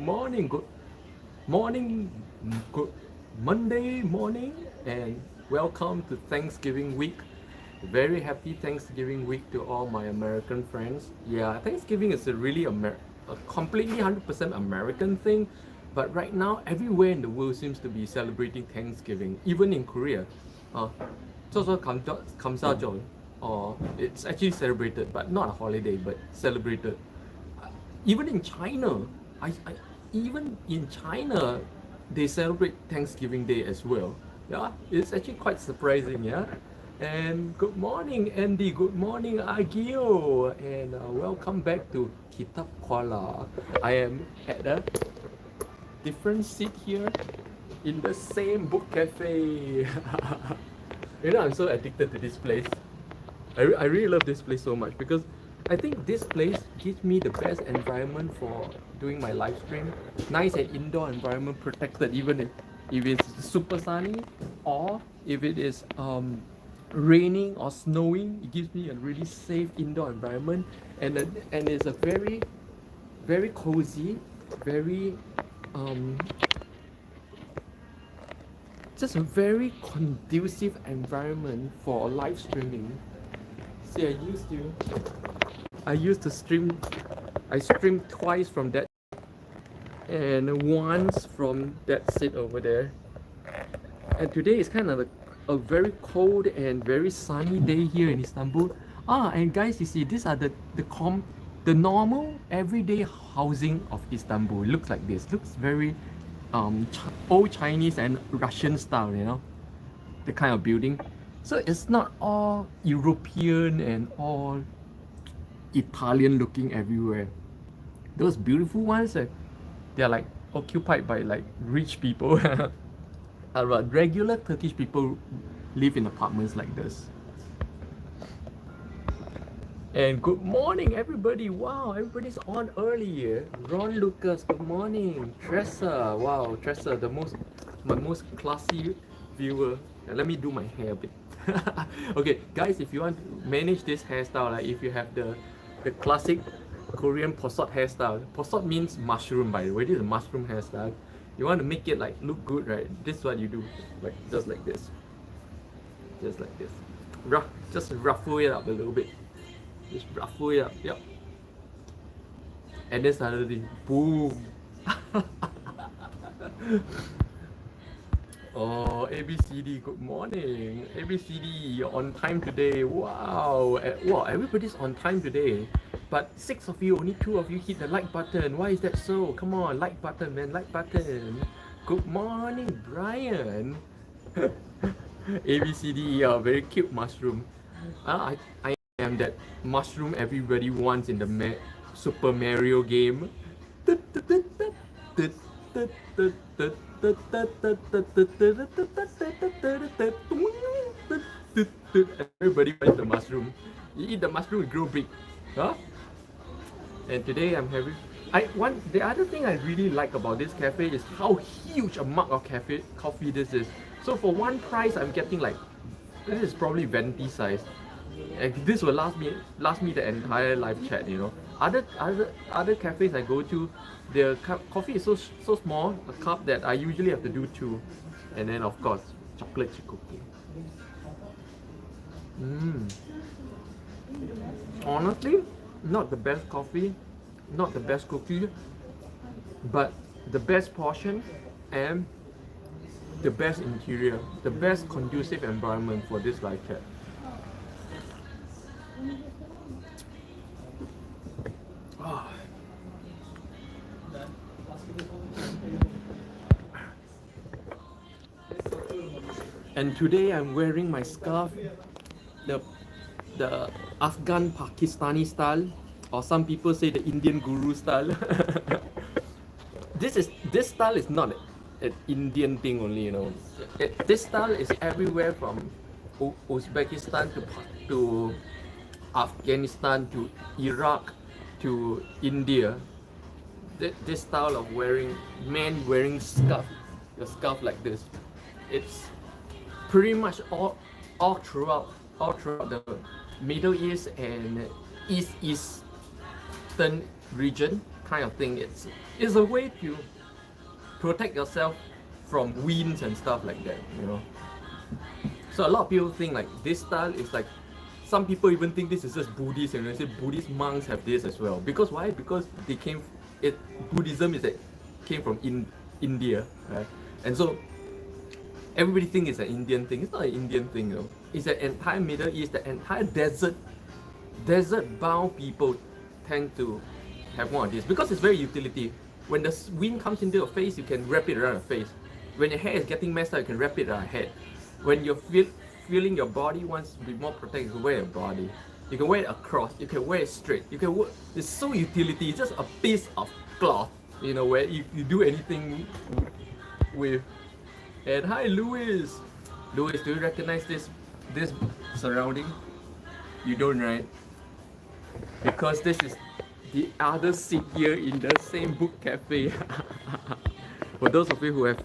morning, morning, good Monday morning, and welcome to Thanksgiving week. Very happy Thanksgiving week to all my American friends. Yeah, Thanksgiving is a really a completely 100% American thing, but right now everywhere in the world seems to be celebrating Thanksgiving, even in Korea. Uh, 做 감사절, or it's actually celebrated, but not a holiday, but celebrated. Even in China, even in China, they celebrate Thanksgiving Day as well. Yeah, it's actually quite surprising. Yeah, and good morning, Andy. Good morning, Agio, and welcome back to Kitab Kuala. I am at a different seat here in the same book cafe. You know, I'm so addicted to this place. I really love this place so much because I think this place gives me the best environment for doing my live stream. Nice and indoor environment, protected even if it's super sunny or if it is raining or snowing. It gives me a really safe indoor environment, and it's a very cozy, very just a very conducive environment for live streaming. See, I used to stream. I streamed twice from that, and once from that seat over there. And today is kind of a very cold and very sunny day here in Istanbul. And guys, you see, these are the normal everyday housing of Istanbul. It looks like this. Looks very old Chinese and Russian style, you know, the kind of building. So it's not all European and all Italian looking everywhere. Those beautiful ones, they're like occupied by like rich people. But regular Turkish people live in apartments like this. And good morning, everybody. Wow, everybody's on early. Ron Lucas, good morning. Tressa, wow, Tressa, my most classy viewer. Let me do my hair a bit. Okay, guys, if you want to manage this hairstyle, like if you have the classic Korean posot hairstyle. Posot means mushroom, by the way. This is a mushroom hairstyle. You want to make it like look good, right? This is what you do, like just like this, just like this. Just ruffle it up a little bit. Just ruffle it up. Yep. And then suddenly, boom. Oh, ABCD, good morning. ABCD, you're on time today. Wow. Wow, everybody's on time today. But 6 of you, only 2 of you hit the like button. Why is that so? Come on, like button, man, like button. Good morning, Brian. ABCD, very cute mushroom. I am that mushroom everybody wants in the Super Mario game. Everybody wants the mushroom. You eat the mushroom, it grow big. Huh? And today I'm having the other thing I really like about this cafe is how huge a mug of coffee this is. So for one price I'm getting like, this is probably venti size. And this will last me the entire live chat, you know. Other cafes I go to, the coffee is so small, a cup, that I usually have to do 2. And then of course, chocolate chip cookie. Honestly, not the best coffee, not the best cookie, but the best portion and the best interior, the best conducive environment for this live chat. And today I'm wearing my scarf, the Afghan Pakistani style, or some people say the Indian Guru style. This style is not an Indian thing only, you know. This style is everywhere from Uzbekistan to Afghanistan to Iraq to India. This style of men wearing a scarf like this, it's pretty much all throughout the Middle East and Eastern region. kind of thing. It's a way to protect yourself from winds and stuff like that, you know. So a lot of people think like this style is like, some people even think this is just Buddhist, and they say Buddhist monks have this as well. Because why? Because they came, Buddhism came from India, right? And so everybody thinks it's an Indian thing. It's not an Indian thing though. It's the entire Middle East, the entire desert-bound people tend to have one of these because it's very utility. When the wind comes into your face, you can wrap it around your face. When your hair is getting messed up, you can wrap it around your head. When you're feeling your body wants to be more protected, you can wear your body. You can wear it across, you can wear it straight. You can wear, it's so utility, it's just a piece of cloth, you know, where you do anything with. And hi Louis! Louis, do you recognize this surrounding? You don't, right? Because this is the other seat here in the same book cafe. For those of you who have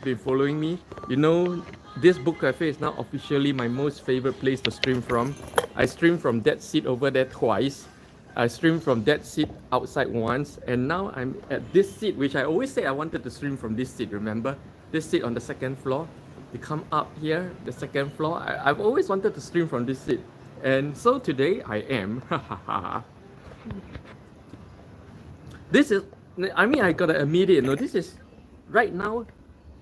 been following me, you know this book cafe is now officially my most favorite place to stream from. I streamed from that seat over there twice. I streamed from that seat outside once, and now I'm at this seat, which I always say I wanted to stream from this seat, remember? This seat on the second floor. You come up here, the second floor. I've always wanted to stream from this seat. And so today I am. This is, I mean, I gotta admit it, no, this is, right now,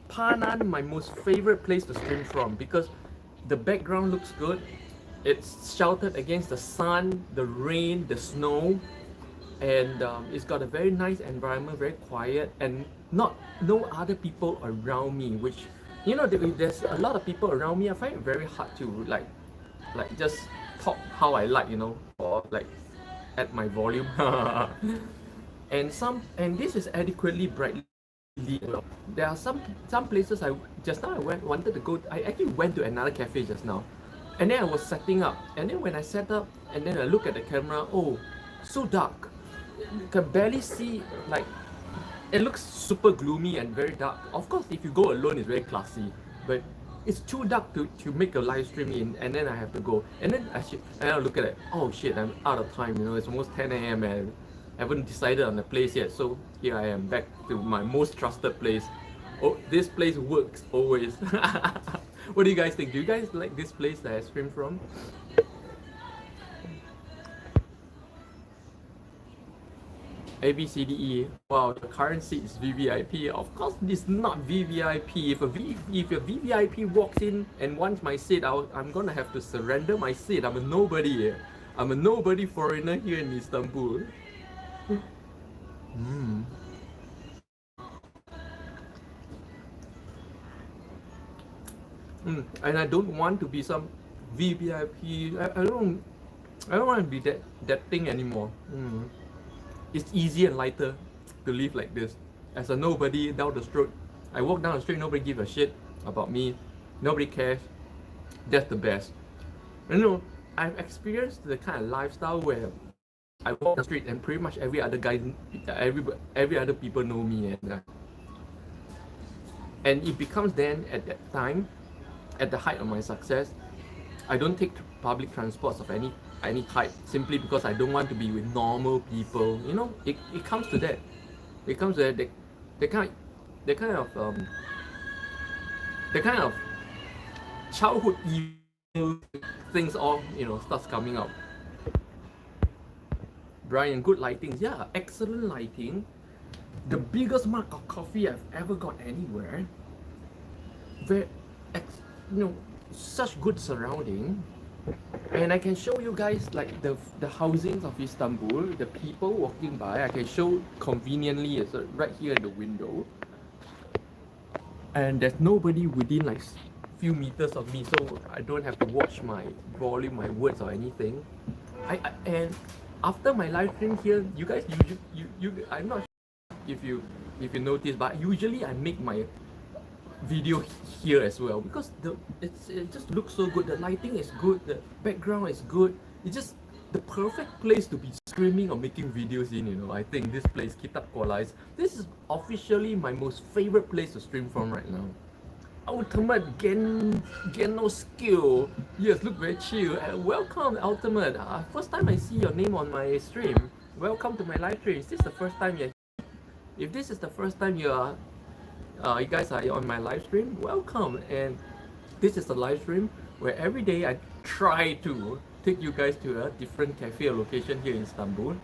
Panan, my most favorite place to stream from because the background looks good. It's sheltered against the sun, the rain, the snow, and it's got a very nice environment, very quiet, and no other people around me, which, you know, there's a lot of people around me. I find it very hard to like just talk how I like, you know, or like at my volume. And this is adequately brightly lit. There are some places I wanted to go. I actually went to another cafe just now, and then I was setting up, and then when I set up and then I look at the camera, oh, so dark. You can barely see, like, it looks super gloomy and very dark. Of course, if you go alone, it's very classy, but it's too dark to make a live stream in, and then I have to go. And then I look at it, oh shit, I'm out of time, you know, it's almost 10 a.m. and I haven't decided on the place yet. So here I am back to my most trusted place. Oh, this place works always. What do you guys think? Do you guys like this place that I stream from? A, B, C, D, E. Wow, the current seat is VVIP. Of course, it's not VVIP. If a VVIP walks in and wants my seat, I'm gonna have to surrender my seat. I'm a nobody here. I'm a nobody foreigner here in Istanbul. And I don't want to be some VVIP. I don't want to be that thing anymore. It's easier and lighter to live like this. As a nobody down the street, I walk down the street, nobody gives a shit about me. Nobody cares. That's the best. You know, I've experienced the kind of lifestyle where I walk the street and pretty much every other other people know me, and it becomes then at that time, at the height of my success, I don't take public transports of any type simply because I don't want to be with normal people. You know, it comes to that. It comes to that. The kind of childhood evil things all, you know, starts coming out. Brian, good lighting. Yeah, excellent lighting. The biggest mug of coffee I've ever got anywhere. Such good surrounding. And I can show you guys like the housings of Istanbul, the people walking by. I can show conveniently, it's right here in the window. And there's nobody within like few meters of me, so I don't have to watch my volume, my words or anything. And after my live stream here, you guys, I'm not sure if you notice, but usually I make my video here as well because it just looks so good. The lighting is good, the background is good. It's just the perfect place to be streaming or making videos in, you know. I think this place, Kitab Kolais, this is officially my most favorite place to stream from right now. Ultimate Geno Skill. Yes, look very chill. Welcome, Ultimate. First time I see your name on my stream. welcome to my live stream. Is this the first time you're If this is the first time you guys are on my live stream, welcome. And this is the live stream where every day I try to take you guys to a different cafe or location here in Istanbul,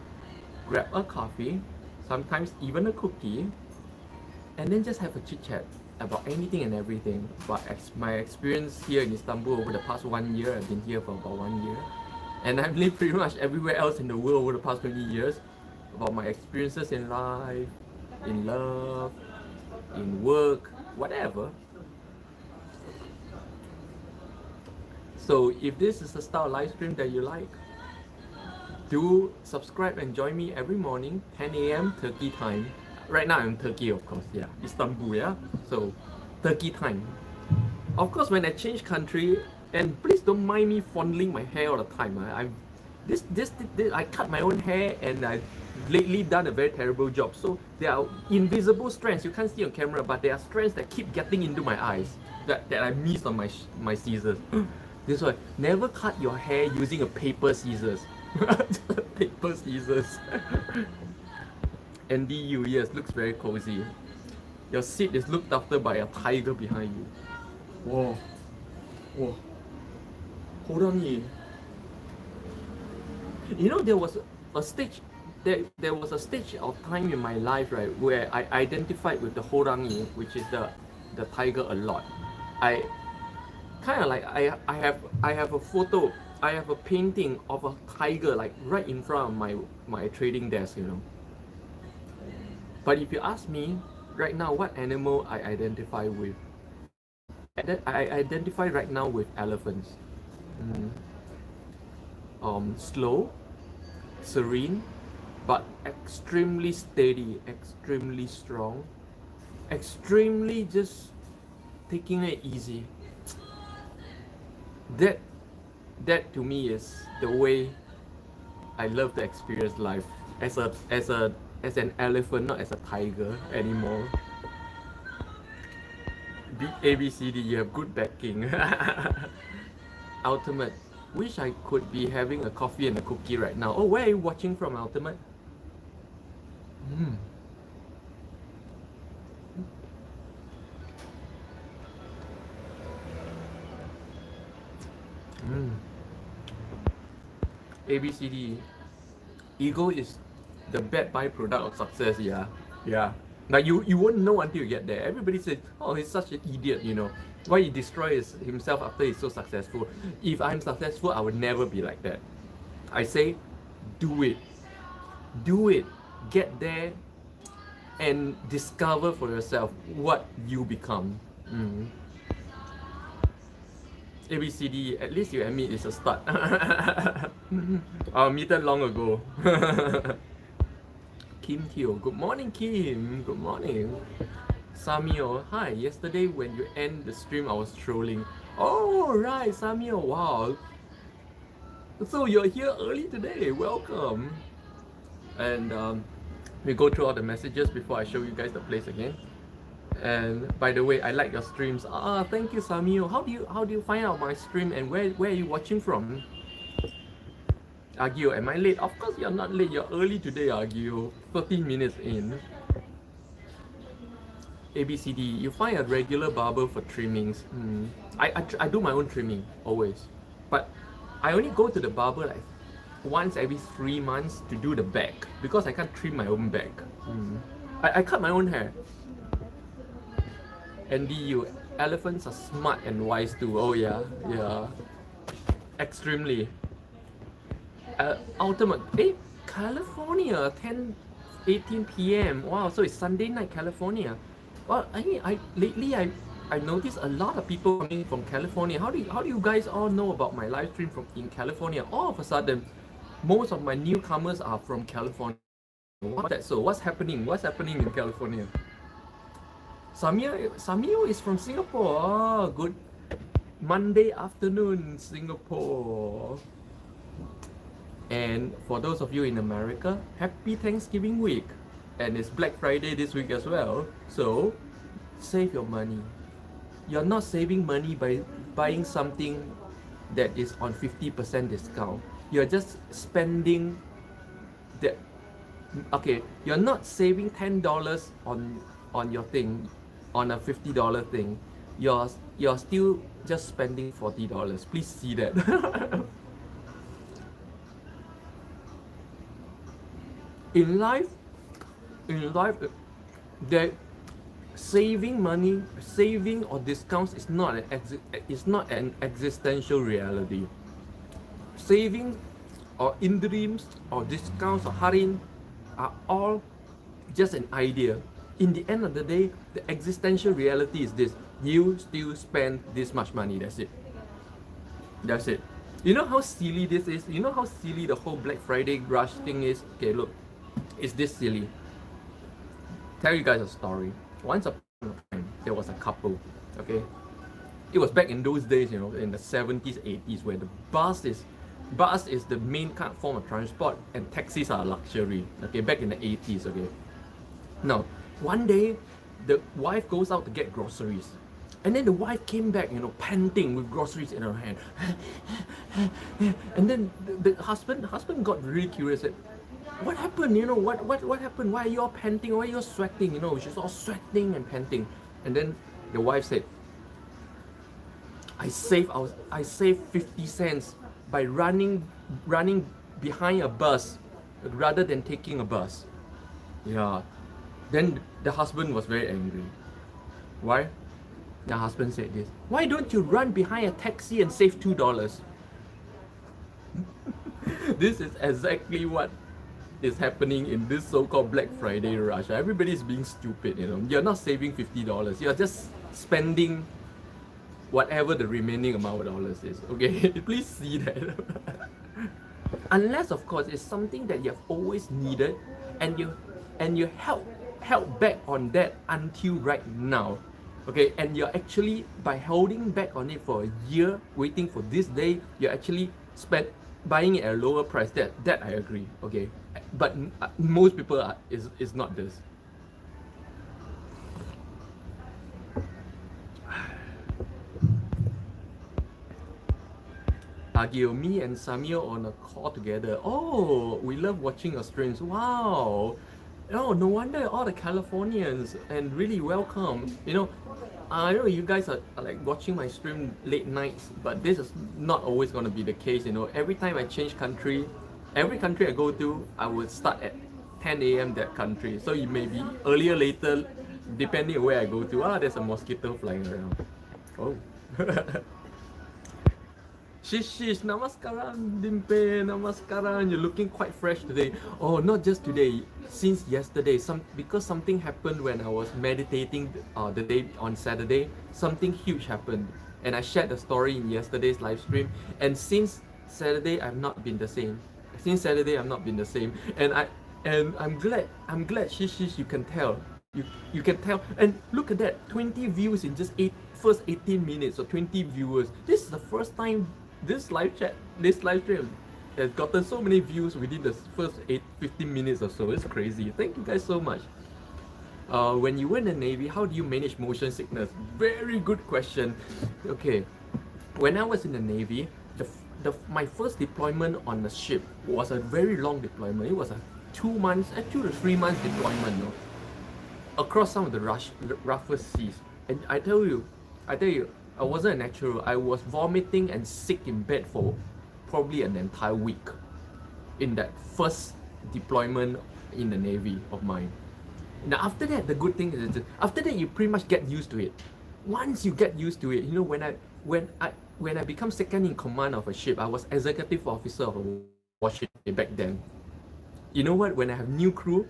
grab a coffee, sometimes even a cookie, and then just have a chit chat about anything and everything. But my experience here in Istanbul over the past 1 year, I've been here for about 1 year, and I've lived pretty much everywhere else in the world over the past 20 years, about my experiences in life, in love, in work, whatever. So if this is the style of live stream that you like, do subscribe and join me every morning, 10 a.m. Turkey time. Right now I'm in Turkey, of course, yeah, Istanbul, yeah. So Turkey time. Of course, when I change country, and please don't mind me fondling my hair all the time. I cut my own hair, and I've lately done a very terrible job. So there are invisible strands you can't see on camera, but there are strands that keep getting into my eyes that I missed on my scissors. This one, never cut your hair using a paper scissors. Paper scissors. NDU, yes, looks very cozy. Your seat is looked after by a tiger behind you. Whoa. Whoa. 호랑이. You know, there was a stage there was a stage of time in my life, right, where I identified with the horangi, which is the tiger, a lot. I kind of like I have a photo, I have a painting of a tiger like right in front of my trading desk, you know. But if you ask me right now what animal I identify with, I identify right now with elephants. Slow, serene, but extremely steady, extremely strong, extremely just taking it easy. That to me is the way I love to experience life as an elephant, not as a tiger anymore. ABCD, you have good backing. Ultimate, wish I could be having a coffee and a cookie right now. Oh, where are you watching from, Ultimate? ABCD, ego is the bad byproduct of success. Yeah. Like you won't know until you get there. Everybody says, oh, he's such an idiot, you know. Why he destroys himself after he's so successful. If I'm successful, I would never be like that. I say, do it. Get there and discover for yourself what you become. ABCD, at least you admit it's a start. Our meter long ago. Kim Teo, good morning Kim, good morning. Samio, hi, yesterday when you end the stream I was trolling. Oh right, Samio, wow. So you're here early today, welcome. And we go through all the messages before I show you guys the place again. And by the way, I like your streams. Thank you, Samio. How do you find out my stream, and where are you watching from? Agio, am I late? Of course you're not late. You're early today, Agio. 13 minutes in. ABCD, you find a regular barber for trimmings. I do my own trimming always, but I only go to the barber like once every 3 months to do the back because I can't trim my own back. I cut my own hair. NDU, elephants are smart and wise too. Oh yeah. Extremely. Ultimate, California, 10:18 p.m. Wow, so it's Sunday night, California. Well, lately I noticed a lot of people coming from California. How do you guys all know about my live stream from in California? All of a sudden, most of my newcomers are from California. What's happening? What's happening in California? Samir is from Singapore. Oh, good Monday afternoon, Singapore. And for those of you in America, happy Thanksgiving week. And it's Black Friday this week as well. So save your money. You're not saving money by buying something that is on 50% discount. You're just spending okay, you're not saving $10 on your thing, on a $50 thing. You're still just spending $40. Please see that. in life, in life, that saving money, saving or discounts is not an existential reality. Saving or interims or discounts or harin are all just an idea. In the end of the day, the existential reality is this: you still spend this much money. That's it. That's it. You know how silly this is? You know how silly the whole Black Friday rush thing is? Okay, look, it's this silly. Tell you guys a story. Once upon a time, there was a couple. Okay, it was back in those days, you know, in the 70s, 80s, where the bus is the main kind of form of transport and taxis are a luxury. Okay, back in the 80s. Okay, now one day the wife goes out to get groceries, and then the wife came back, you know, panting with groceries in her hand. And then the husband got really curious. Said, what happened? You know, what happened? Why are you all panting? Why are you all sweating? You know, she's all sweating and panting. And then the wife said, I saved 50 cents by running behind a bus rather than taking a bus. Yeah. Then the husband was very angry. Why? The husband said this: why don't you run behind a taxi and save $2? This is exactly what is happening in this so-called Black Friday rush. Everybody's being stupid, you know. You're not saving $50. You're just spending whatever the remaining amount of dollars is. Okay, please see that. Unless, of course, it's something that you have always needed, and you held back on that until right now. Okay, and you're actually, by holding back on it for a year, waiting for this day, you're actually buying it at a lower price. That I agree. Okay, but most people is not this. Agil, me and Samir on a call together. Oh, we love watching your streams. Wow. Oh, no wonder all the Californians, and really welcome. You know, I know you guys are like watching my stream late nights, but this is not always going to be the case. You know, every time I change country, every country I go to, I would start at 10 a.m. that country. So you may be earlier, later, depending on where I go to. Ah, there's a mosquito flying around. Oh. Shish, namaskaran, Limpeh, namaskaran. You're looking quite fresh today. Oh, not just today, since yesterday. Because something happened when I was meditating the day on Saturday. Something huge happened, and I shared the story in yesterday's live stream. And since Saturday, I've not been the same. And I'm glad, Shish, you can tell. You can tell. And look at that, 20 views in just first 18 minutes, or 20 viewers. This is the first time this live stream has gotten so many views within the first 15 minutes or so. It's crazy. Thank you guys so much. When you were in the Navy, how do you manage motion sickness? Very good question. Okay, when I was in the Navy, my first deployment on the ship was a very long deployment. It was a 2 to 3 months deployment, you know, across some of the roughest seas. And I tell you, I wasn't a natural. I was vomiting and sick in bed for probably an entire week in that first deployment in the Navy of mine. Now after that, the good thing is after that you pretty much get used to it. Once you get used to it, you know, when I become second in command of a ship, I was executive officer of a warship back then. You know what? When I have new crew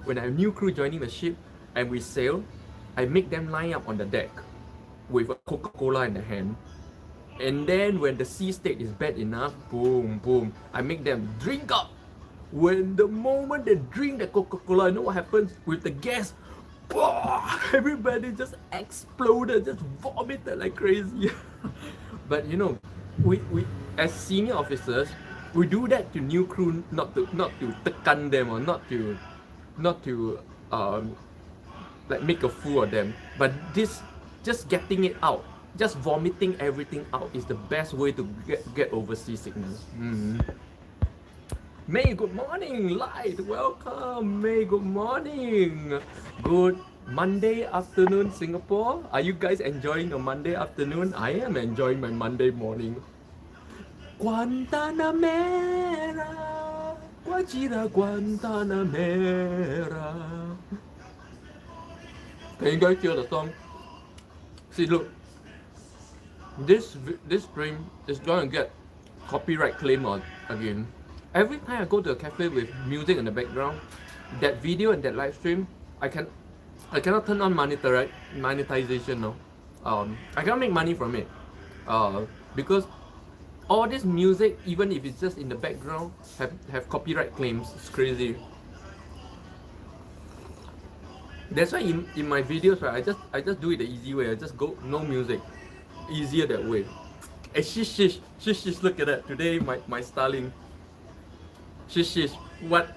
joining the ship and we sail, I make them line up on the deck with a Coca-Cola in the hand. And then when the sea state is bad enough, boom, I make them drink up. When the moment they drink the Coca-Cola, you know what happens with the gas? Everybody just exploded, just vomited like crazy. But you know, we as senior officers, we do that to new crew, not to tekan them, or not to like make a fool of them. But this, just getting it out, just vomiting everything out, is the best way to get over seasickness. May, good morning. Light, welcome. May, good morning. Good Monday afternoon, Singapore. Are you guys enjoying a Monday afternoon? I am enjoying my Monday morning. Guantanamera, Guajira Guantanamera. Can you guys hear the song? See, look, this stream is gonna get copyright claim on again. Every time I go to a cafe with music in the background, that video and that live stream, I cannot turn on monetization now. I cannot make money from it. Because all this music, even if it's just in the background, have copyright claims. It's crazy. That's why in my videos, right, I just do it the easy way. I just go no music, easier that way. Hey, shish, look at that. Today my styling. Shish, what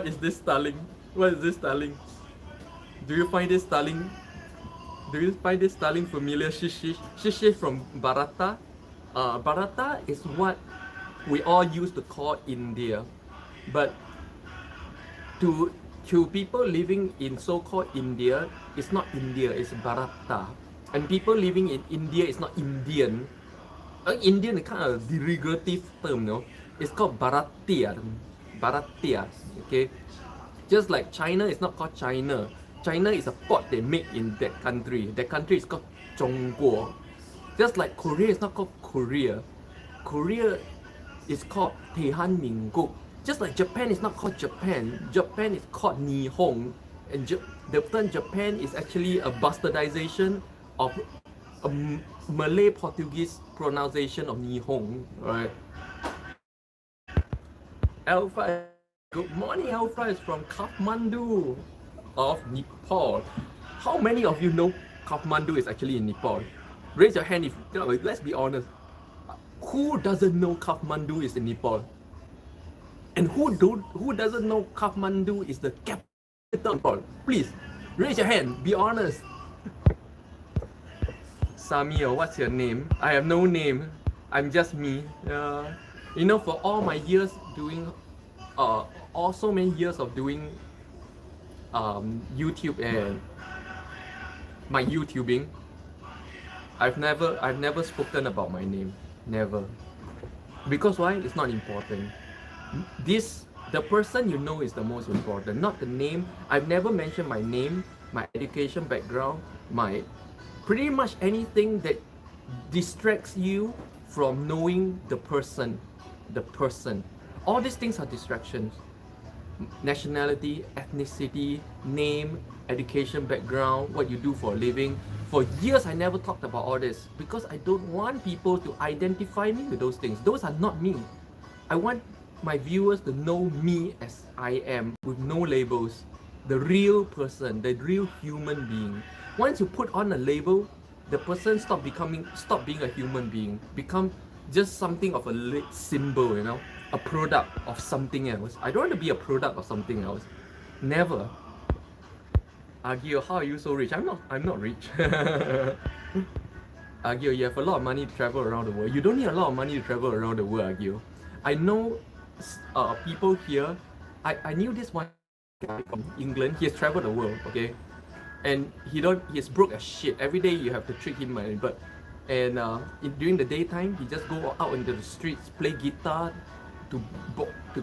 is this styling? What is this styling? Do you find this styling? Do you find this styling familiar? Shish from Bharata. Bharata is what we all used to call India, but to people living in so-called India, it's not India, it's Bharata. And people living in India, it's not Indian. Indian is kind of derogative term, no? It's called Bharatiya. Bharatiya, okay? Just like China is not called China. China is a pot they make in that country. That country is called Zhongguo. Just like Korea is not called Korea. Korea is called Tehanminguk. Just like Japan is not called Japan. Japan is called Nihon. And the term Japan is actually a bastardization of a Malay Portuguese pronunciation of Nihon. Right? Alpha, good morning. Alpha is from Kathmandu of Nepal. How many of you know Kathmandu is actually in Nepal? Raise your hand if, let's be honest. Who doesn't know Kathmandu is in Nepal? And who doesn't know Kathmandu is the capital of Nepal? Please, raise your hand, be honest. Samir, what's your name? I have no name. I'm just me. You know, for all my years doing, so many years of doing YouTube and my YouTubing, I've never spoken about my name. Never. Because why? It's not important. The person you know is the most important, not the name. I've never mentioned my name, my education background, my pretty much anything that distracts you from knowing the person. All these things are distractions. Nationality, ethnicity, name, education background, what you do for a living. For years I never talked about all this because I don't want people to identify me with those things. Those are not me. I want my viewers to know me as I am, with no labels. The real person, the real human being. Once you put on a label, the person stop being a human being, become just something of a symbol, you know, a product of something else. I don't want to be a product of something else. Never. Agio, how are you so rich? I'm not rich. Agio, you have a lot of money to travel around the world. You don't need a lot of money to travel around the world, Agio. I know people here. I knew this one guy from England. He has traveled the world, okay? And he's broke as shit. Every day you have to treat him money, but during the daytime he just go out into the streets, play guitar to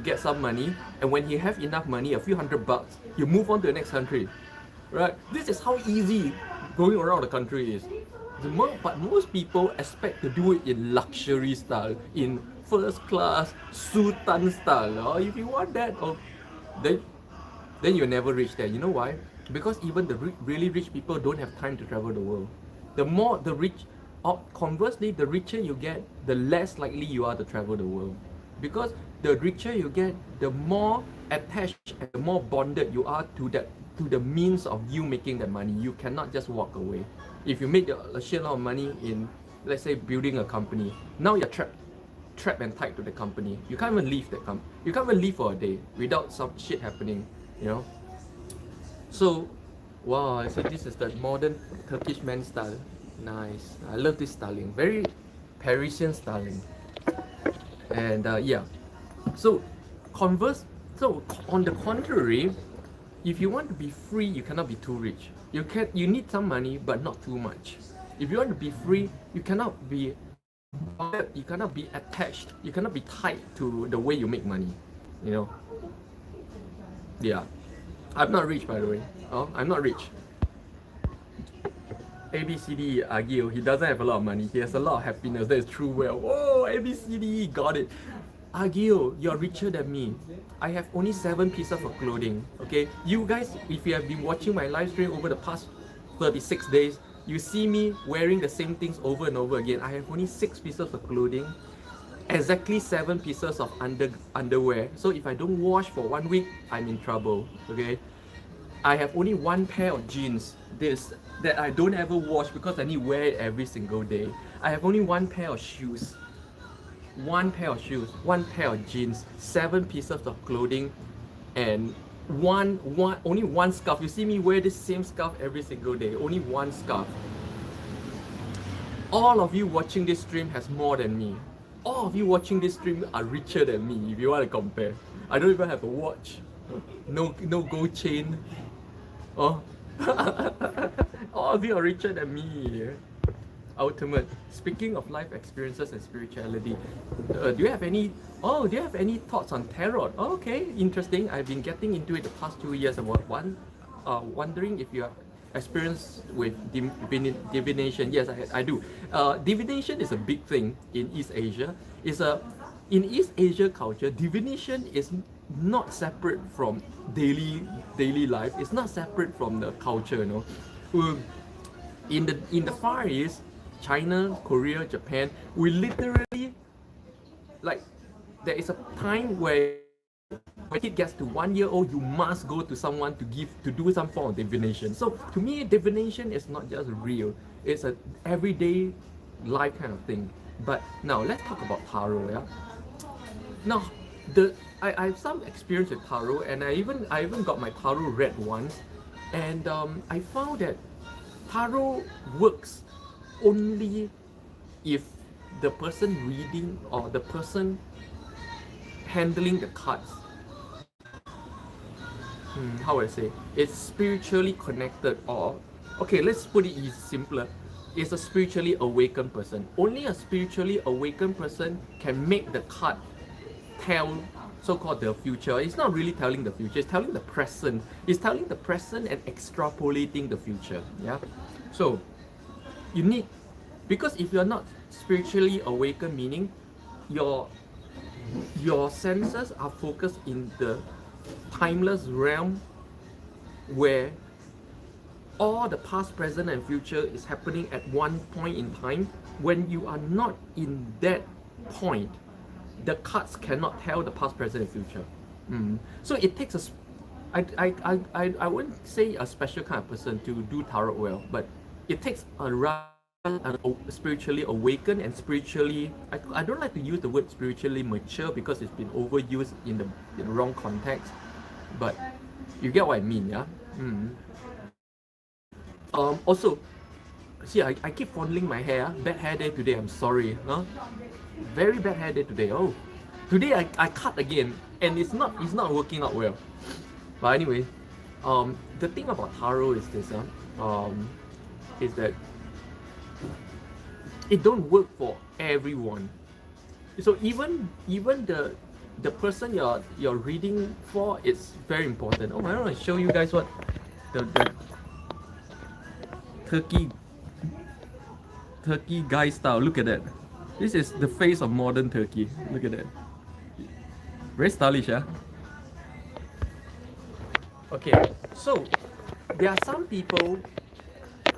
get some money, and when he have enough money, a few $100, you move on to the next country, right? This is how easy going around the country is. But most people expect to do it in luxury style, in first class sultan style. Or if you want that, then you'll never reach there. You know why? Because even the really rich people don't have time to travel the world. Conversely, the richer you get, the less likely you are to travel the world. Because the richer you get, the more attached and the more bonded you are to the means of you making that money. You cannot just walk away. If you make a shit lot of money in, let's say, building a company, now you're trapped and tied to the company. You can't even leave that company. You can't even leave for a day without some shit happening, you know. So, wow, so this is the modern Turkish man style. Nice. I love this styling. Very Parisian styling. And yeah. So, So on the contrary, if you want to be free, you cannot be too rich. You need some money, but not too much. If you want to be free, you cannot be attached. You cannot be tied to the way you make money. You know. Yeah. I'm not rich, by the way. Oh, I'm not rich. ABCD Agil, he doesn't have a lot of money. He has a lot of happiness. That is true well. Oh, ABCD, got it. Agil, you're richer than me. I have only 7 pieces of clothing. Okay, you guys, if you have been watching my live stream over the past 36 days, you see me wearing the same things over and over again. I have only 6 pieces of clothing, exactly 7 pieces of underwear. So if I don't wash for 1 week, I'm in trouble. Okay, I have only 1 pair of jeans that I don't ever wash because I need to wear it every single day. I have only 1 pair of shoes. 1 pair of shoes, 1 pair of jeans, 7 pieces of clothing, and only one scarf. You see me wear this same scarf every single day. Only 1 scarf. All of you watching this stream has more than me. All of you watching this stream are richer than me. If you want to compare, I don't even have a watch. No gold chain. Oh, all of you are richer than me. Ultimate. Speaking of life experiences and spirituality, do you have any thoughts on tarot? Oh, okay, interesting. I've been getting into it the past 2 years. Wondering if you have experience with divination. Yes, I do. Divination is a big thing in East Asia. In East Asia culture, divination is not separate from daily life. It's not separate from the culture, you know. In the Far East, China, Korea, Japan, we literally, like, there is a time where when it gets to 1 year old, you must go to someone to do some form of divination. So to me, divination is not just real; it's a everyday life kind of thing. But now let's talk about tarot. Yeah. Now, I have some experience with tarot, and I even got my tarot read once, and I found that tarot works only if the person reading or the person handling the cards, how would I say, it's spiritually connected, or okay, let's put it simpler. It's a spiritually awakened person. Only a spiritually awakened person can make the card tell so-called the future. It's not really telling the future, it's telling the present. It's telling the present and extrapolating the future. Yeah. So you need, because if you're not spiritually awakened, meaning your senses are focused in the timeless realm where all the past, present and future is happening at one point in time. When you are not in that point, the cards cannot tell the past, present and future. So it takes I wouldn't say a special kind of person to do tarot well, but it takes a spiritually awakened and spiritually, I don't like to use the word spiritually mature because it's been overused in the wrong context, but you get what I mean, yeah? Also, see, I keep fondling my hair. Bad hair day today, I'm sorry. Very bad hair day today. Oh, today I cut again, and it's not working out well. But anyway, the thing about tarot is this, is that it don't work for everyone. So even the person you're reading for is very important. Oh, I want to show you guys what the turkey guy style. Look at that. This is the face of modern Turkey. Look at that. Very stylish, yeah? Okay, so there are some people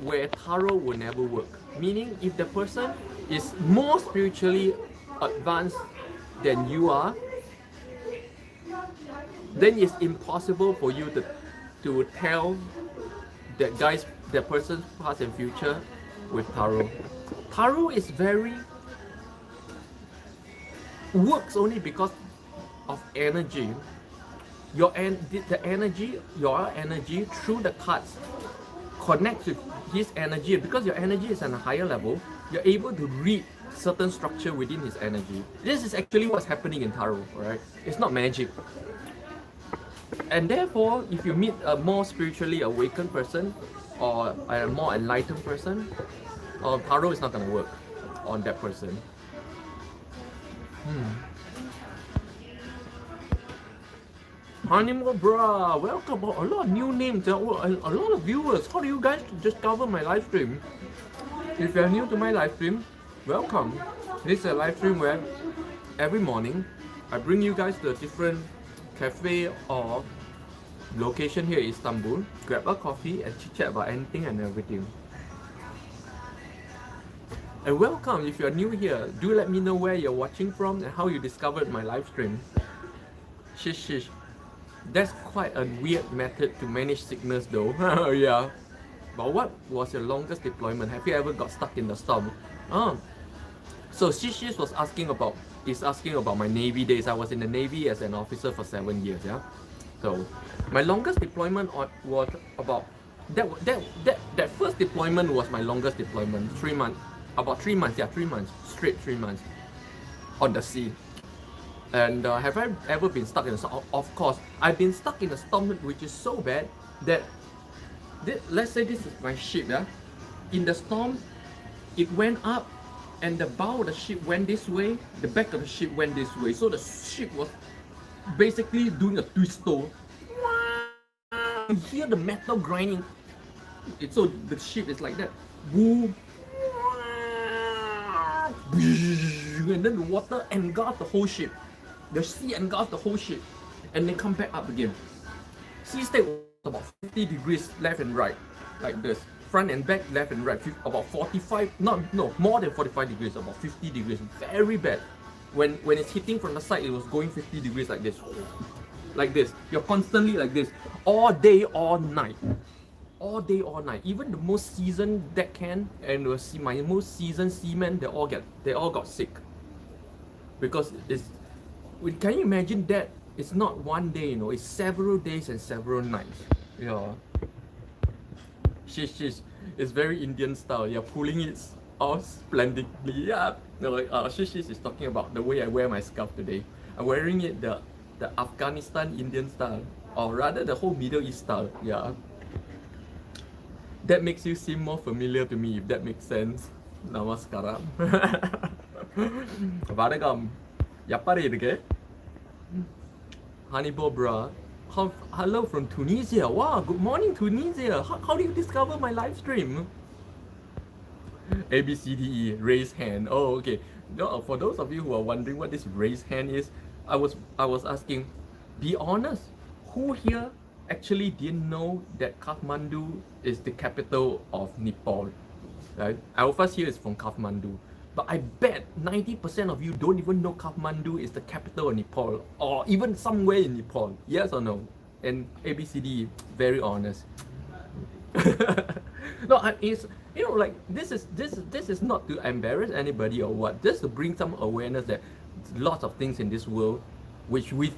where tarot will never work. Meaning, if the person is more spiritually advanced than you are, then it's impossible for you to tell that person's past and future with tarot. Tarot is works only because of energy. Your energy through the cards connects with his energy. Because your energy is on a higher level, you're able to read certain structure within his energy. This is actually what's happening in tarot, right? It's not magic. And therefore, if you meet a more spiritually awakened person or a more enlightened person, tarot is not going to work on that person. Honeymoon Bra, welcome. A lot of new names, a lot of viewers. How do you guys discover my live stream? If you're new to my live stream, welcome. This is a live stream where every morning I bring you guys to a different cafe or location here in Istanbul, grab a coffee and chit chat about anything and everything. And welcome if you're new here. Do let me know where you're watching from and how you discovered my live stream. Shish. That's quite a weird method to manage sickness though. Yeah. But what was your longest deployment? Have you ever got stuck in the storm? So Shish was asking about my Navy days. I was in the Navy as an officer for 7 years, yeah. So my longest deployment was about that first deployment was my longest deployment. 3 months. About 3 months, yeah, 3 months. Straight 3 months on the sea. And have I ever been stuck in a storm? Of course. I've been stuck in a storm which is so bad that let's say this is my ship, yeah. In the storm, it went up and the bow of the ship went this way, the back of the ship went this way. So the ship was basically doing a twisto. You hear the metal grinding. So the ship is like that. Boom. And then the water engulfed the whole ship. The sea engulfed the whole ship. And then come back up again. Sea state was about 50 degrees left and right. Like this. Front and back, left and right. About 45, no, more than 45 degrees, about 50 degrees. Very bad. When it's hitting from the side, it was going 50 degrees like this. Like this. You're constantly like this. All day, all night. All day, all night. Even the most seasoned deckhand and my most seasoned seamen, they all got sick. Because can you imagine that? It's not one day, you know, it's several days and several nights. Yeah. Shish. It's very Indian style. You're pulling it off splendidly. Yeah. Shish is talking about the way I wear my scarf today. I'm wearing it the Afghanistan Indian style, or rather the whole Middle East style. Yeah. That makes you seem more familiar to me, if that makes sense. Namaskaram. Vadagam. Yapari irke? Hannibal Bra. Hello from Tunisia. Wow, good morning Tunisia. How do you discover my live stream? ABCDE, raise hand. Oh, okay. No, for those of you who are wondering what this raise hand is, I was asking, be honest, who here actually didn't know that Kathmandu is the capital of Nepal? Right? Alphas here is from Kathmandu. But I bet 90% of you don't even know Kathmandu is the capital of Nepal, or even somewhere in Nepal. Yes or no? And ABCD, very honest. No, it's, you know, like this is not to embarrass anybody or what. Just to bring some awareness that lots of things in this world, which we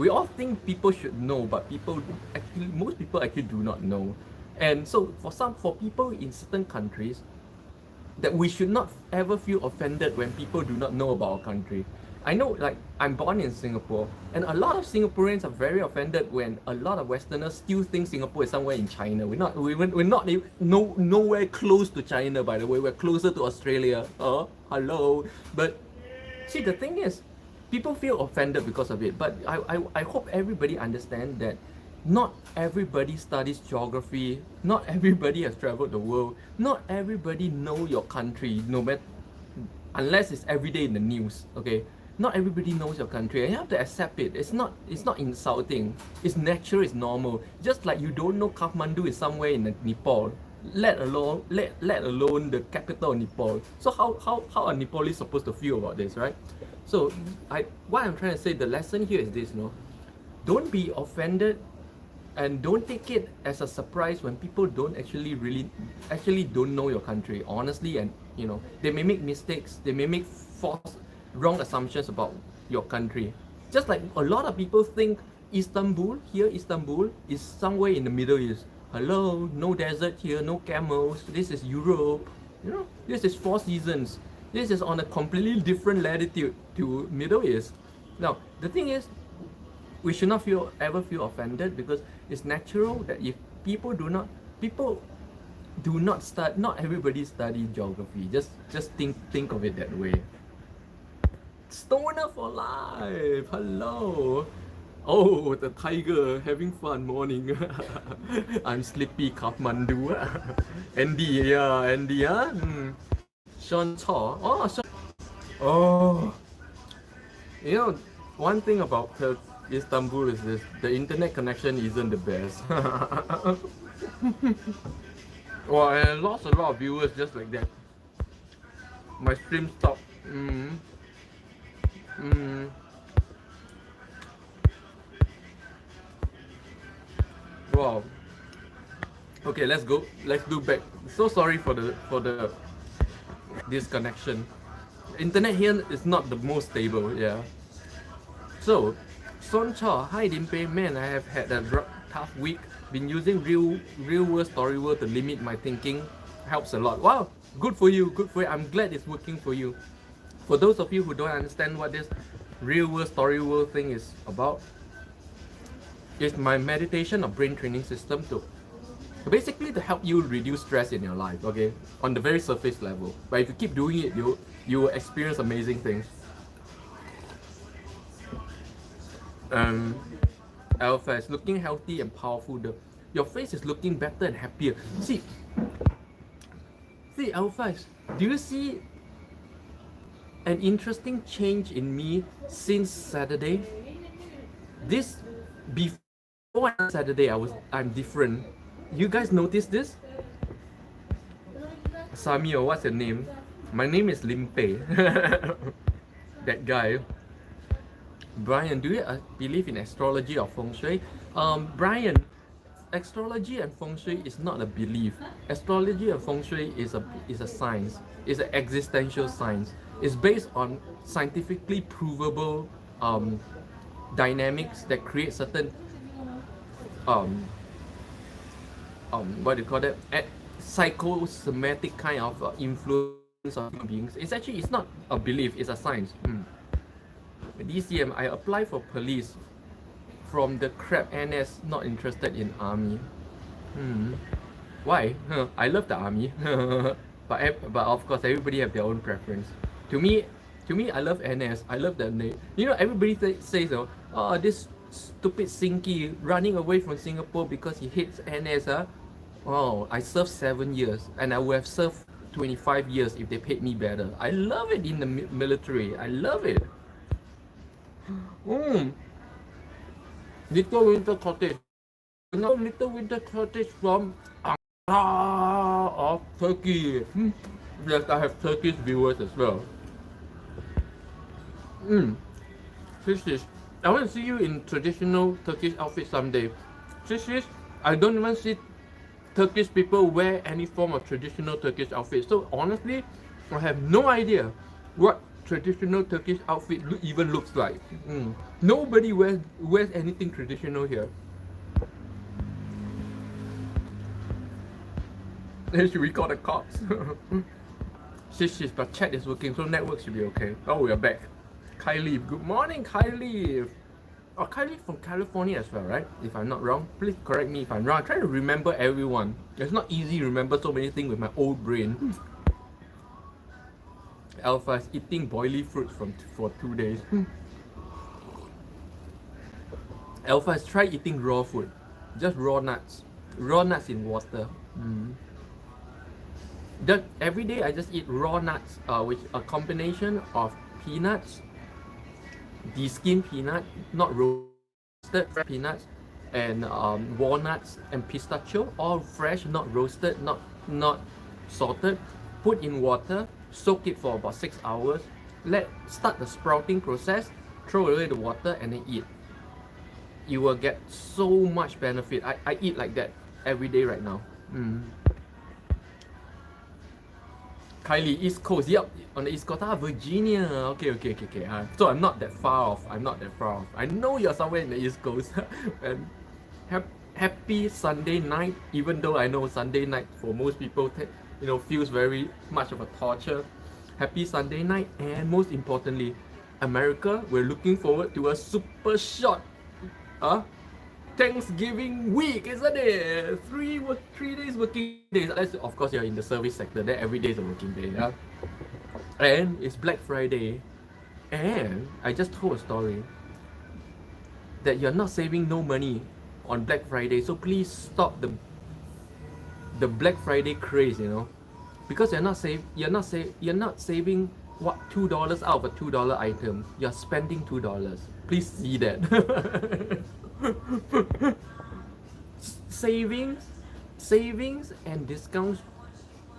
all think people should know, but most people actually do not know. And so for people in certain countries, that we should not ever feel offended when people do not know about our country. I know, like, I'm born in Singapore, and a lot of Singaporeans are very offended when a lot of Westerners still think Singapore is somewhere in China. We're not nowhere close to China, by the way. We're closer to Australia. Hello. But see, the thing is, people feel offended because of it. But I hope everybody understands that not everybody studies geography, not everybody has traveled the world, not everybody know your country, no matter, unless it's every day in the news, okay? Not everybody knows your country, and you have to accept it. It's not insulting. It's natural, it's normal. Just like you don't know Kathmandu is somewhere in Nepal, let alone the capital of Nepal. So how are Nepalese supposed to feel about this, right? So what I'm trying to say, the lesson here is this, don't be offended. And don't take it as a surprise when people don't actually don't know your country, honestly. And they may make mistakes, they may make wrong assumptions about your country. Just like a lot of people think Istanbul is somewhere in the Middle East. Hello, no desert here, no camels. This is Europe. This is 4 seasons. This is on a completely different latitude to Middle East. Now, the thing is, we should not ever feel offended, because it's natural that if people do not start not everybody study geography. Just think of it that way. Stoner for life. Hello. Oh, the tiger having fun morning. I'm sleepy Kathmandu. Andy, yeah, Andy, huh? Sean Chaw. Oh, Sean. Oh, you know, one thing about Istanbul is this: the internet connection isn't the best. Well, I lost a lot of viewers just like that. My stream stopped. Wow. Okay, let's go. Let's do back. So sorry for the disconnection. Internet here is not the most stable. Yeah. So, Son Cha, hi Limpeh, man, I have had a tough week. Been using real world story world to limit my thinking. Helps a lot. Wow, good for you, good for you. I'm glad it's working for you. For those of you who don't understand what this real world story world thing is about, it's my meditation or brain training system to basically to help you reduce stress in your life. Okay, on the very surface level. But if you keep doing it, you will experience amazing things. Alpha is looking healthy and powerful. Your face is looking better and happier. See, Alpha, do you see an interesting change in me since Saturday? This before Saturday, I'm different. You guys notice this? Sami, or what's your name? My name is Limpeh. That guy. Brian, do you believe in astrology or feng shui? Brian, astrology and feng shui is not a belief. Astrology and feng shui is a science. It's an existential science. It's based on scientifically provable dynamics that create certain what do you call that? Psychosomatic kind of influence on human beings. It's not a belief. It's a science. DCM, I apply for police from the crap NS, not interested in army. Why? I love the army. but of course everybody have their own preference. To me, I love NS. I love the name. You know, everybody says, oh, this stupid Sinky running away from Singapore because he hates NS. Oh, I served 7 years and I would have served 25 years if they paid me better. I love it in the military. I love it. Little Winter Cottage. Little Winter Cottage from of Turkey. Yes, I have Turkish viewers as well. Sisters, I want to see you in traditional Turkish outfit someday. Sisters, I don't even see Turkish people wear any form of traditional Turkish outfit. So honestly, I have no idea what traditional Turkish outfit even looks like. Nobody wears anything traditional here. Then should we call the cops? Shit, but chat is working, so network should be okay. Oh, we are back. Kylie, good morning, Kylie. Oh, Kylie from California as well, right? If I'm not wrong, please correct me if I'm wrong. I try to remember everyone. It's not easy to remember so many things with my old brain. Alpha is eating boiling fruits for 2 days. Alpha has tried eating raw food, just raw nuts in water. Every day I just eat raw nuts, which a combination of peanuts, de-skinned peanut, not roasted peanuts, and walnuts and pistachio, all fresh, not roasted, not salted. Put in water, soak it for about 6 hours. Start the sprouting process. Throw away the water and then eat. You will get so much benefit. I eat like that every day right now. Kylie, East Coast. Yep, on the East Coast. Virginia. Okay. So I'm not that far off. I know you're somewhere in the East Coast. And happy Sunday night. Even though I know Sunday night for most people, feels very much of a torture. happy Sunday night, and most importantly, America, we're looking forward to a super short Thanksgiving week, isn't it? 3 days working days. Unless, of course, you're in the service sector, then every day is a working day. Yeah? And it's Black Friday. And I just told a story that you're not saving no money on Black Friday. So please stop the Black Friday craze, you know. Because you're not saving what, $2 out of a $2 item. You're spending $2. Please see that. savings and discounts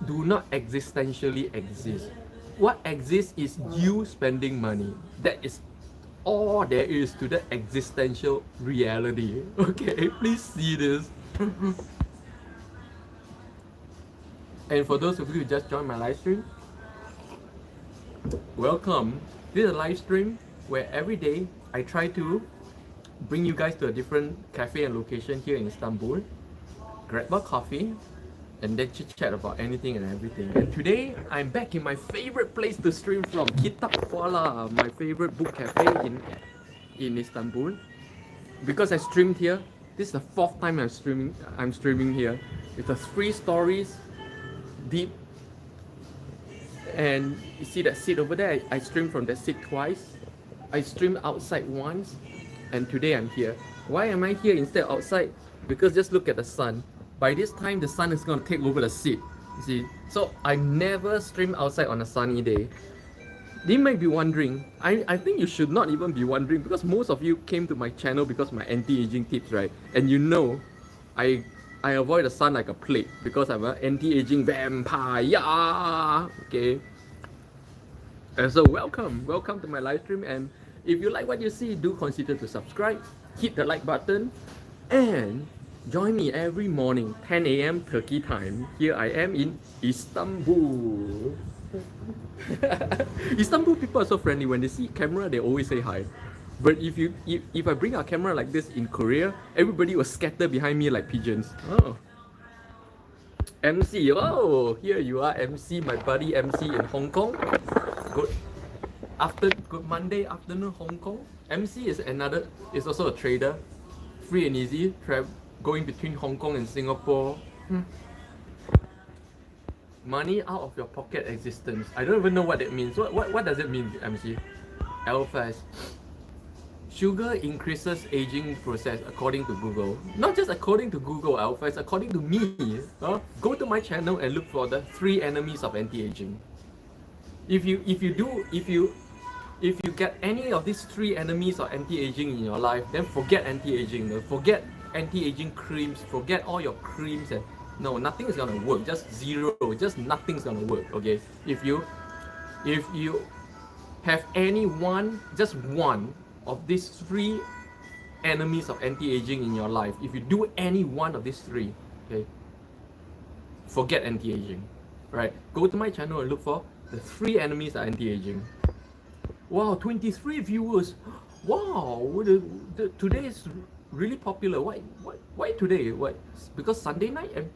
do not existentially exist. What exists is you spending money. That is all there is to the existential reality. Okay, please see this. And for those of you who just joined my live stream, welcome. This is a live stream where every day I try to bring you guys to a different cafe and location here in Istanbul, grab a coffee, and then chit chat about anything and everything. And today I'm back in my favorite place to stream from, Kitab Kuala, my favorite book cafe in Istanbul. Because I streamed here, this is the 4th time I'm streaming here. It's a 3 stories deep. And you see that seat over there? I streamed from that seat twice. I streamed outside once, and today I'm here. Why am I here instead of outside? Because just look at the sun. By this time, the sun is going to take over the seat. You see? So I never stream outside on a sunny day. You might be wondering, I think you should not even be wondering, because most of you came to my channel because of my anti-aging tips, right? And you know, I avoid the sun like a plague because I'm an anti-aging vampire. Okay. And so welcome to my live stream. And if you like what you see, do consider to subscribe, hit the like button, and join me every morning, 10 a.m. Turkey time. Here I am in Istanbul. Istanbul people are so friendly. When they see camera, they always say hi. But if I bring a camera like this in Korea, everybody will scatter behind me like pigeons. Oh. MC, oh, here you are, MC, my buddy MC in Hong Kong. Good Monday afternoon, Hong Kong. MC is also a trader, free and easy, going between Hong Kong and Singapore. Money out of your pocket existence. I don't even know what that means. What does it mean, MC? Alphas. Sugar increases aging process according to Google. Not just according to Google, Alpha, it's according to me. Go to my channel and look for the 3 enemies of anti-aging. If you get any of these 3 enemies of anti-aging in your life, then forget anti-aging. Forget anti-aging creams. Forget all your creams and no, nothing is gonna work. Just zero. Just nothing's gonna work. Okay. If you have just one of these 3 enemies of anti-aging in your life, if you do any one of these 3, okay, forget anti-aging. Right? Go to my channel and look for the 3 enemies of anti-aging. Wow, 23 viewers. Wow, today is really popular. Why today? Why? Because Sunday night in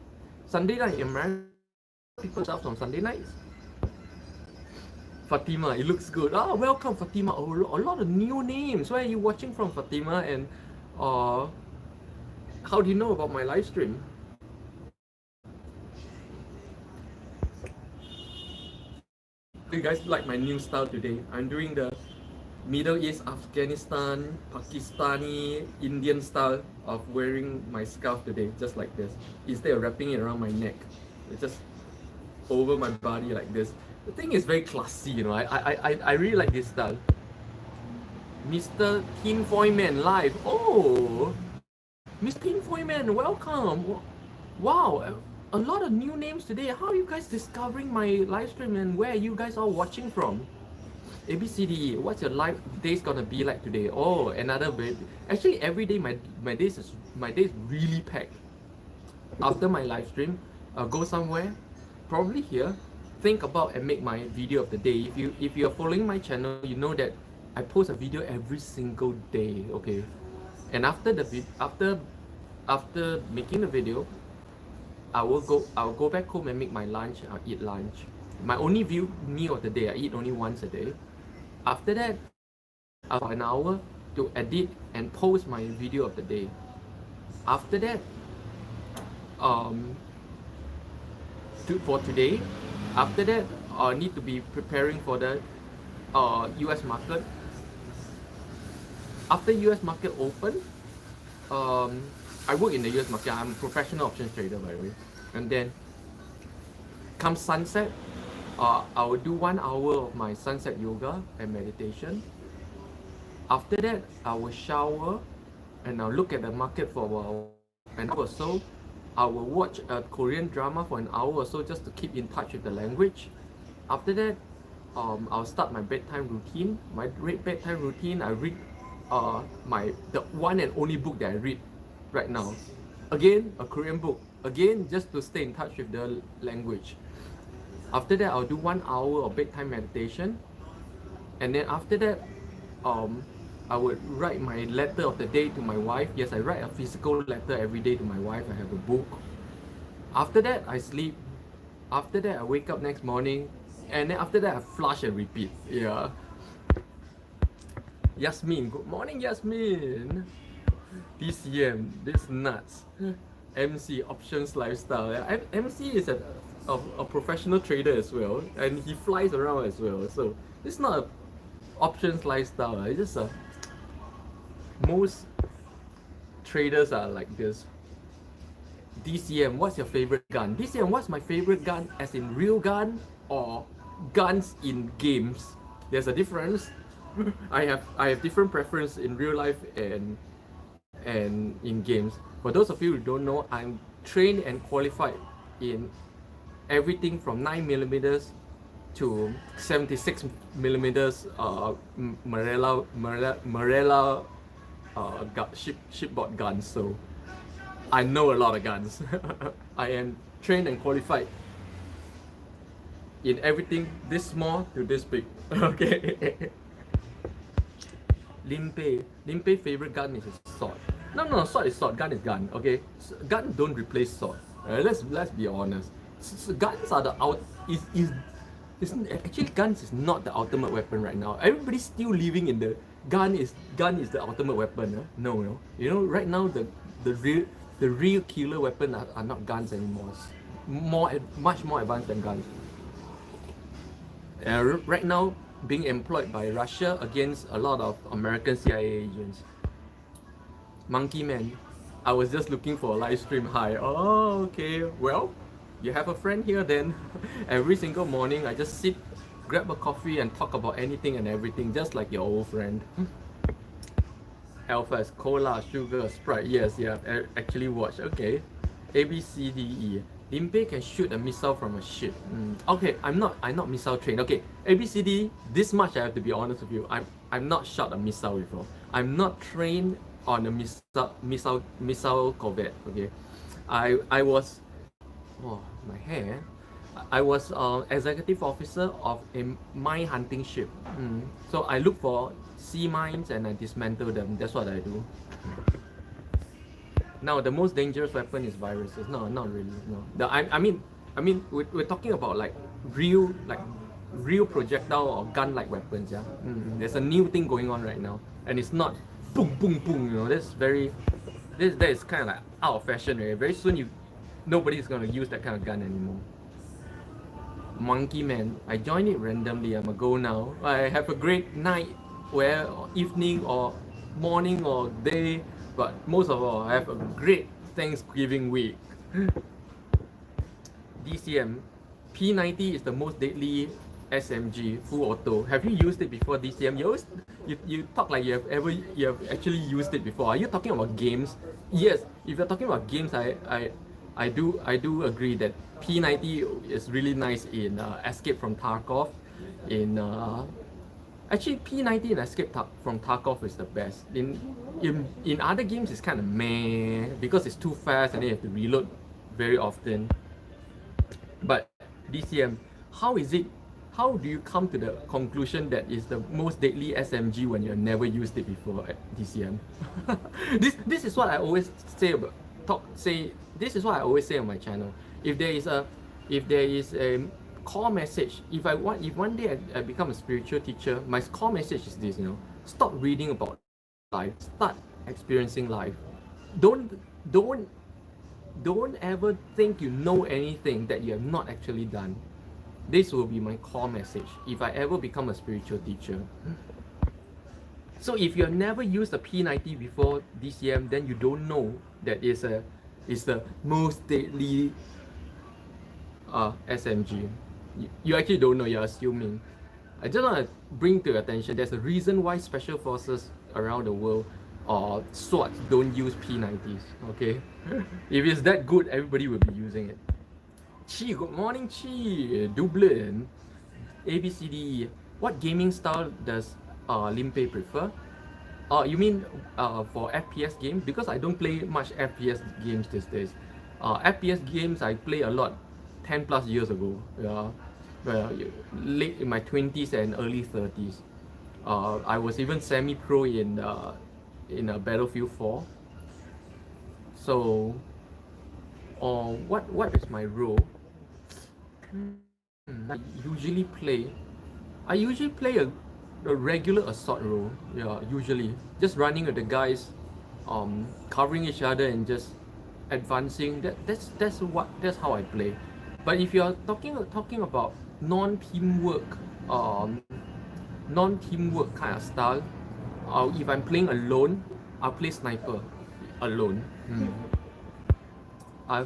America, people start on Sunday nights. Fatima, it looks good. Ah, welcome Fatima. Oh, a lot of new names. Where are you watching from, Fatima? And how do you know about my live stream? You guys like my new style today? I'm doing the Middle East, Afghanistan, Pakistani, Indian style of wearing my scarf today, just like this. Instead of wrapping it around my neck, it's just over my body like this. The thing is very classy, you know. I really like this style. Mr. Tin Foy Man live. Oh, Mr. Tin Foy Man, welcome. Wow, a lot of new names today. How are you guys discovering my live stream and where are you guys all watching from? ABCD, what's your live days gonna be like today? Oh, another day. Actually, every day my day is really packed. After my live stream, I'll go somewhere, probably here. Think about and make my video of the day. If you're following my channel, you know that I post a video every single day. Okay, and after making the video, I'll go back home and make my lunch. I'll eat lunch. my only meal of the day. I eat only once a day. After that, about an hour to edit and post my video of the day. After that, for today, after that, I need to be preparing for the US market. After US market open, I work in the US market. I'm a professional options trader, by the way. And then come sunset, I will do 1 hour of my sunset yoga and meditation. After that, I will shower and I'll look at the market for an hour or so. I will watch a Korean drama for an hour or so just to keep in touch with the language. After that, I'll start my bedtime routine. My bedtime routine, I read the one and only book that I read right now. Again, a Korean book. Again, just to stay in touch with the language. After that, I'll do 1 hour of bedtime meditation. And then after that, I would write my letter of the day to my wife. Yes, I write a physical letter every day to my wife. I have a book. After that, I sleep. After that, I wake up next morning. And then after that, I flush and repeat. Yeah. Yasmin, good morning, Yasmin. DCM, this nuts. MC, options lifestyle. MC is a professional trader as well. And he flies around as well. So, it's not a options lifestyle. It's just most traders are like this. DCM, what's your favorite gun? DCM, what's my favorite gun? As in real gun or guns in games? There's a difference. I have different preference in real life and in games. For those of you who don't know, I'm trained and qualified in everything from 9mm to 76mm Marella shipboard guns. So I know a lot of guns. I am trained and qualified in everything this small to this big. Okay. Limpeh favorite gun is his sword. No, sword is sword, gun is gun. Okay, gun don't replace sword. Let's be honest. Guns are the actually guns is not the ultimate weapon right now. Everybody's still living in the gun is the ultimate weapon. No. You know, right now the real killer weapon are not guns anymore. Much more advanced than guns. Right now, being employed by Russia against a lot of American CIA agents. Monkey Man, I was just looking for a live stream. Hi. Oh, okay. Well, you have a friend here then. Every single morning, I just sit, grab a coffee, and talk about anything and everything, just like your old friend. Alpha is cola, sugar, Sprite. Yes, yeah, I've actually watched. Okay. A, B, C, D, E. Limpeh can shoot a missile from a ship. Okay, I'm not missile trained. Okay, A, B, C, D. This much I have to be honest with you. I'm not shot a missile before. I'm not trained on a missile corvette. Okay, I was, oh my hair. I was executive officer of a mine hunting ship. So I look for sea mines and I dismantle them. That's what I do. Now the most dangerous weapon is viruses. No, not really. No. I mean, we're talking about like real projectile or gun-like weapons. Yeah. There's a new thing going on right now, and it's not boom boom boom. You know, that is kind of like out of fashion. Right? Very soon nobody's gonna use that kind of gun anymore. Monkey Man, I joined it randomly. I'm a go now. I have a great night, evening or morning or day. But most of all, I have a great Thanksgiving week. DCM, P90 is the most deadly SMG, full auto. Have you used it before, DCM? You talk like you have actually used it before. Are you talking about games? Yes. If you're talking about games, I do agree that P90 is really nice in Escape from Tarkov. Actually, P90 in Escape from Tarkov is the best. In other games, it's kind of meh because it's too fast and then you have to reload very often. But DCM, how do you come to the conclusion that it's the most deadly SMG when you've never used it before at DCM? This is what I always say this is what I always say on my channel. If there is a core message, if one day I become a spiritual teacher, my core message is this, stop reading about life, start experiencing life. Don't don't don't ever think you know anything that you have not actually done. This will be my core message if I ever become a spiritual teacher. So if you have never used a P90 before DCM, then you don't know that it's the most deadly SMG. You actually don't know, you're assuming. I just want to bring to your attention, there's a reason why special forces around the world or SWAT don't use P90s, okay? If it's that good, everybody will be using it. Chi, good morning Chi, Dublin, ABCD. What gaming style does Limpeh prefer? You mean for FPS games? Because I don't play much FPS games these days. FPS games I play a lot 10 plus years ago. Yeah, well, late in my 20s and early 30s. I was even semi-pro in Battlefield 4. So, what is my role? I usually play a regular assault role. Yeah, usually just running with the guys, covering each other and just advancing. That's how I play. But if you're talking about non-teamwork kind of style, if I'm playing alone, I'll play sniper alone.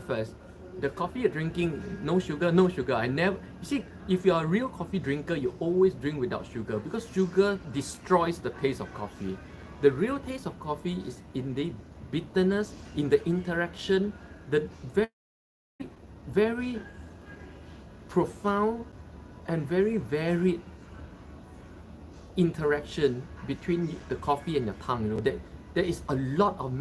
First, the coffee you're drinking, no sugar, no sugar. I never, you see, if you're a real coffee drinker, you always drink without sugar because sugar destroys the taste of coffee. The real taste of coffee is in the bitterness, in the interaction, the very, very profound and very varied interaction between the coffee and your tongue. There is a lot of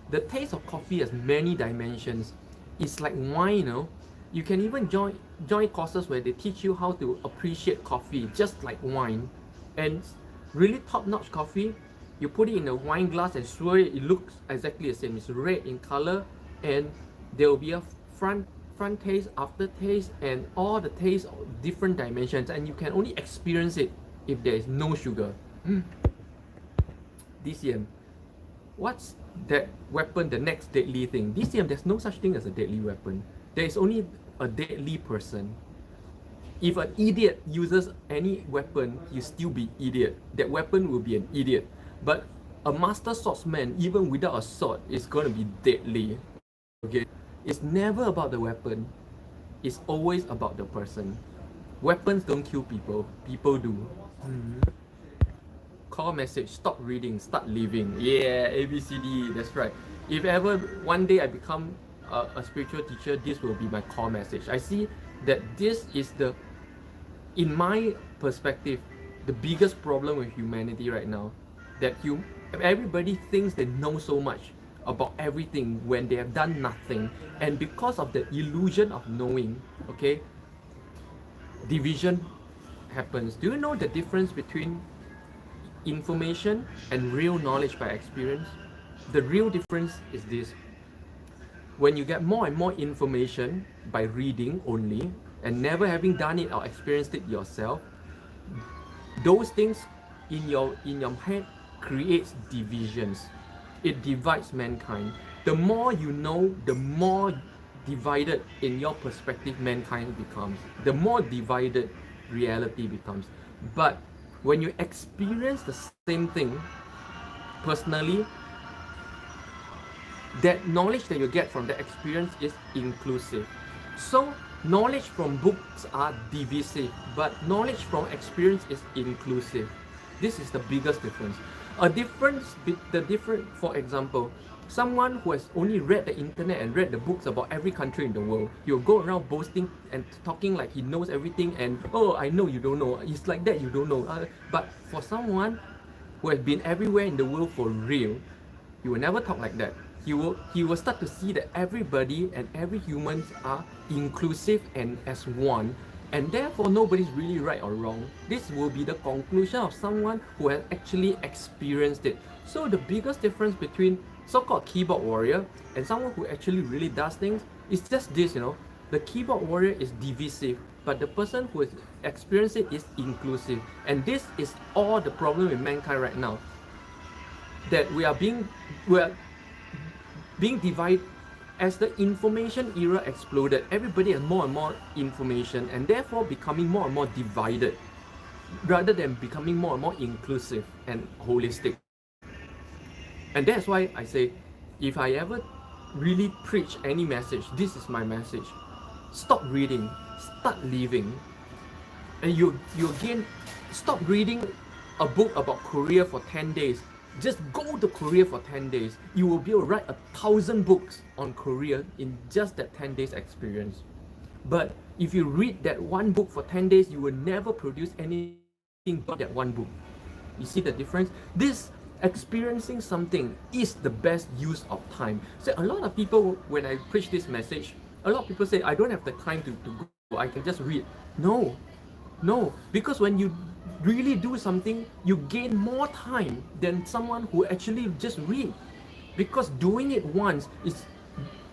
the taste of coffee has many dimensions. It's like wine, You can even join courses where they teach you how to appreciate coffee, just like wine. And really top-notch coffee, you put it in a wine glass and swirl it, it looks exactly the same. It's red in color, and there will be a front taste, after taste, and all the taste of different dimensions, and you can only experience it if there is no sugar. DCM, what's that weapon, the next deadly thing? DCM, there's no such thing as a deadly weapon. There is only a deadly person. If an idiot uses any weapon, he'll still be idiot. That weapon will be an idiot. But a master swordsman, even without a sword, is going to be deadly. Okay? It's never about the weapon. It's always about the person. Weapons don't kill people. People do. Core message, stop reading, start living. Yeah, ABCD, that's right. If ever one day I become a spiritual teacher, this will be my core message. I see that this is in my perspective, the biggest problem with humanity right now. That everybody thinks they know so much about everything when they have done nothing. And because of the illusion of knowing, okay, division happens. Do you know the difference between information and real knowledge by experience? The real difference is this: when you get more and more information by reading only and never having done it or experienced it yourself, those things in your head creates divisions. It divides mankind. The more you know, the more divided in your perspective mankind becomes. The more divided reality becomes. But when you experience the same thing personally, that knowledge that you get from the experience is inclusive. So knowledge from books are divisive, but knowledge from experience is inclusive. This is the biggest difference. For example, someone who has only read the internet and read the books about every country in the world, he'll go around boasting and talking like he knows everything, and oh, I know you don't know. It's like that, you don't know. But for someone who has been everywhere in the world for real, he will never talk like that. He will start to see that everybody and every humans are inclusive and as one, and therefore nobody's really right or wrong. This will be the conclusion of someone who has actually experienced it. So the biggest difference between so-called keyboard warrior and someone who actually really does things is just this, The keyboard warrior is divisive, but the person who has experienced it is inclusive. And this is all the problem with mankind right now. That we are being divided. As the information era exploded, everybody has more and more information and therefore becoming more and more divided rather than becoming more and more inclusive and holistic. And that's why I say, if I ever really preach any message, this is my message. Stop reading, start living. And you again, stop reading a book about Korea for 10 days. Just go to Korea for 10 days. You will be able to write 1,000 books on Korea in just that 10 days experience. But if you read that one book for 10 days, you will never produce anything but that one book. You see the difference? This experiencing something is the best use of time. So a lot of people, when I preach this message, a lot of people say, I don't have the time to go, I can just read. No, because when you really do something, you gain more time than someone who actually just read. Because doing it once is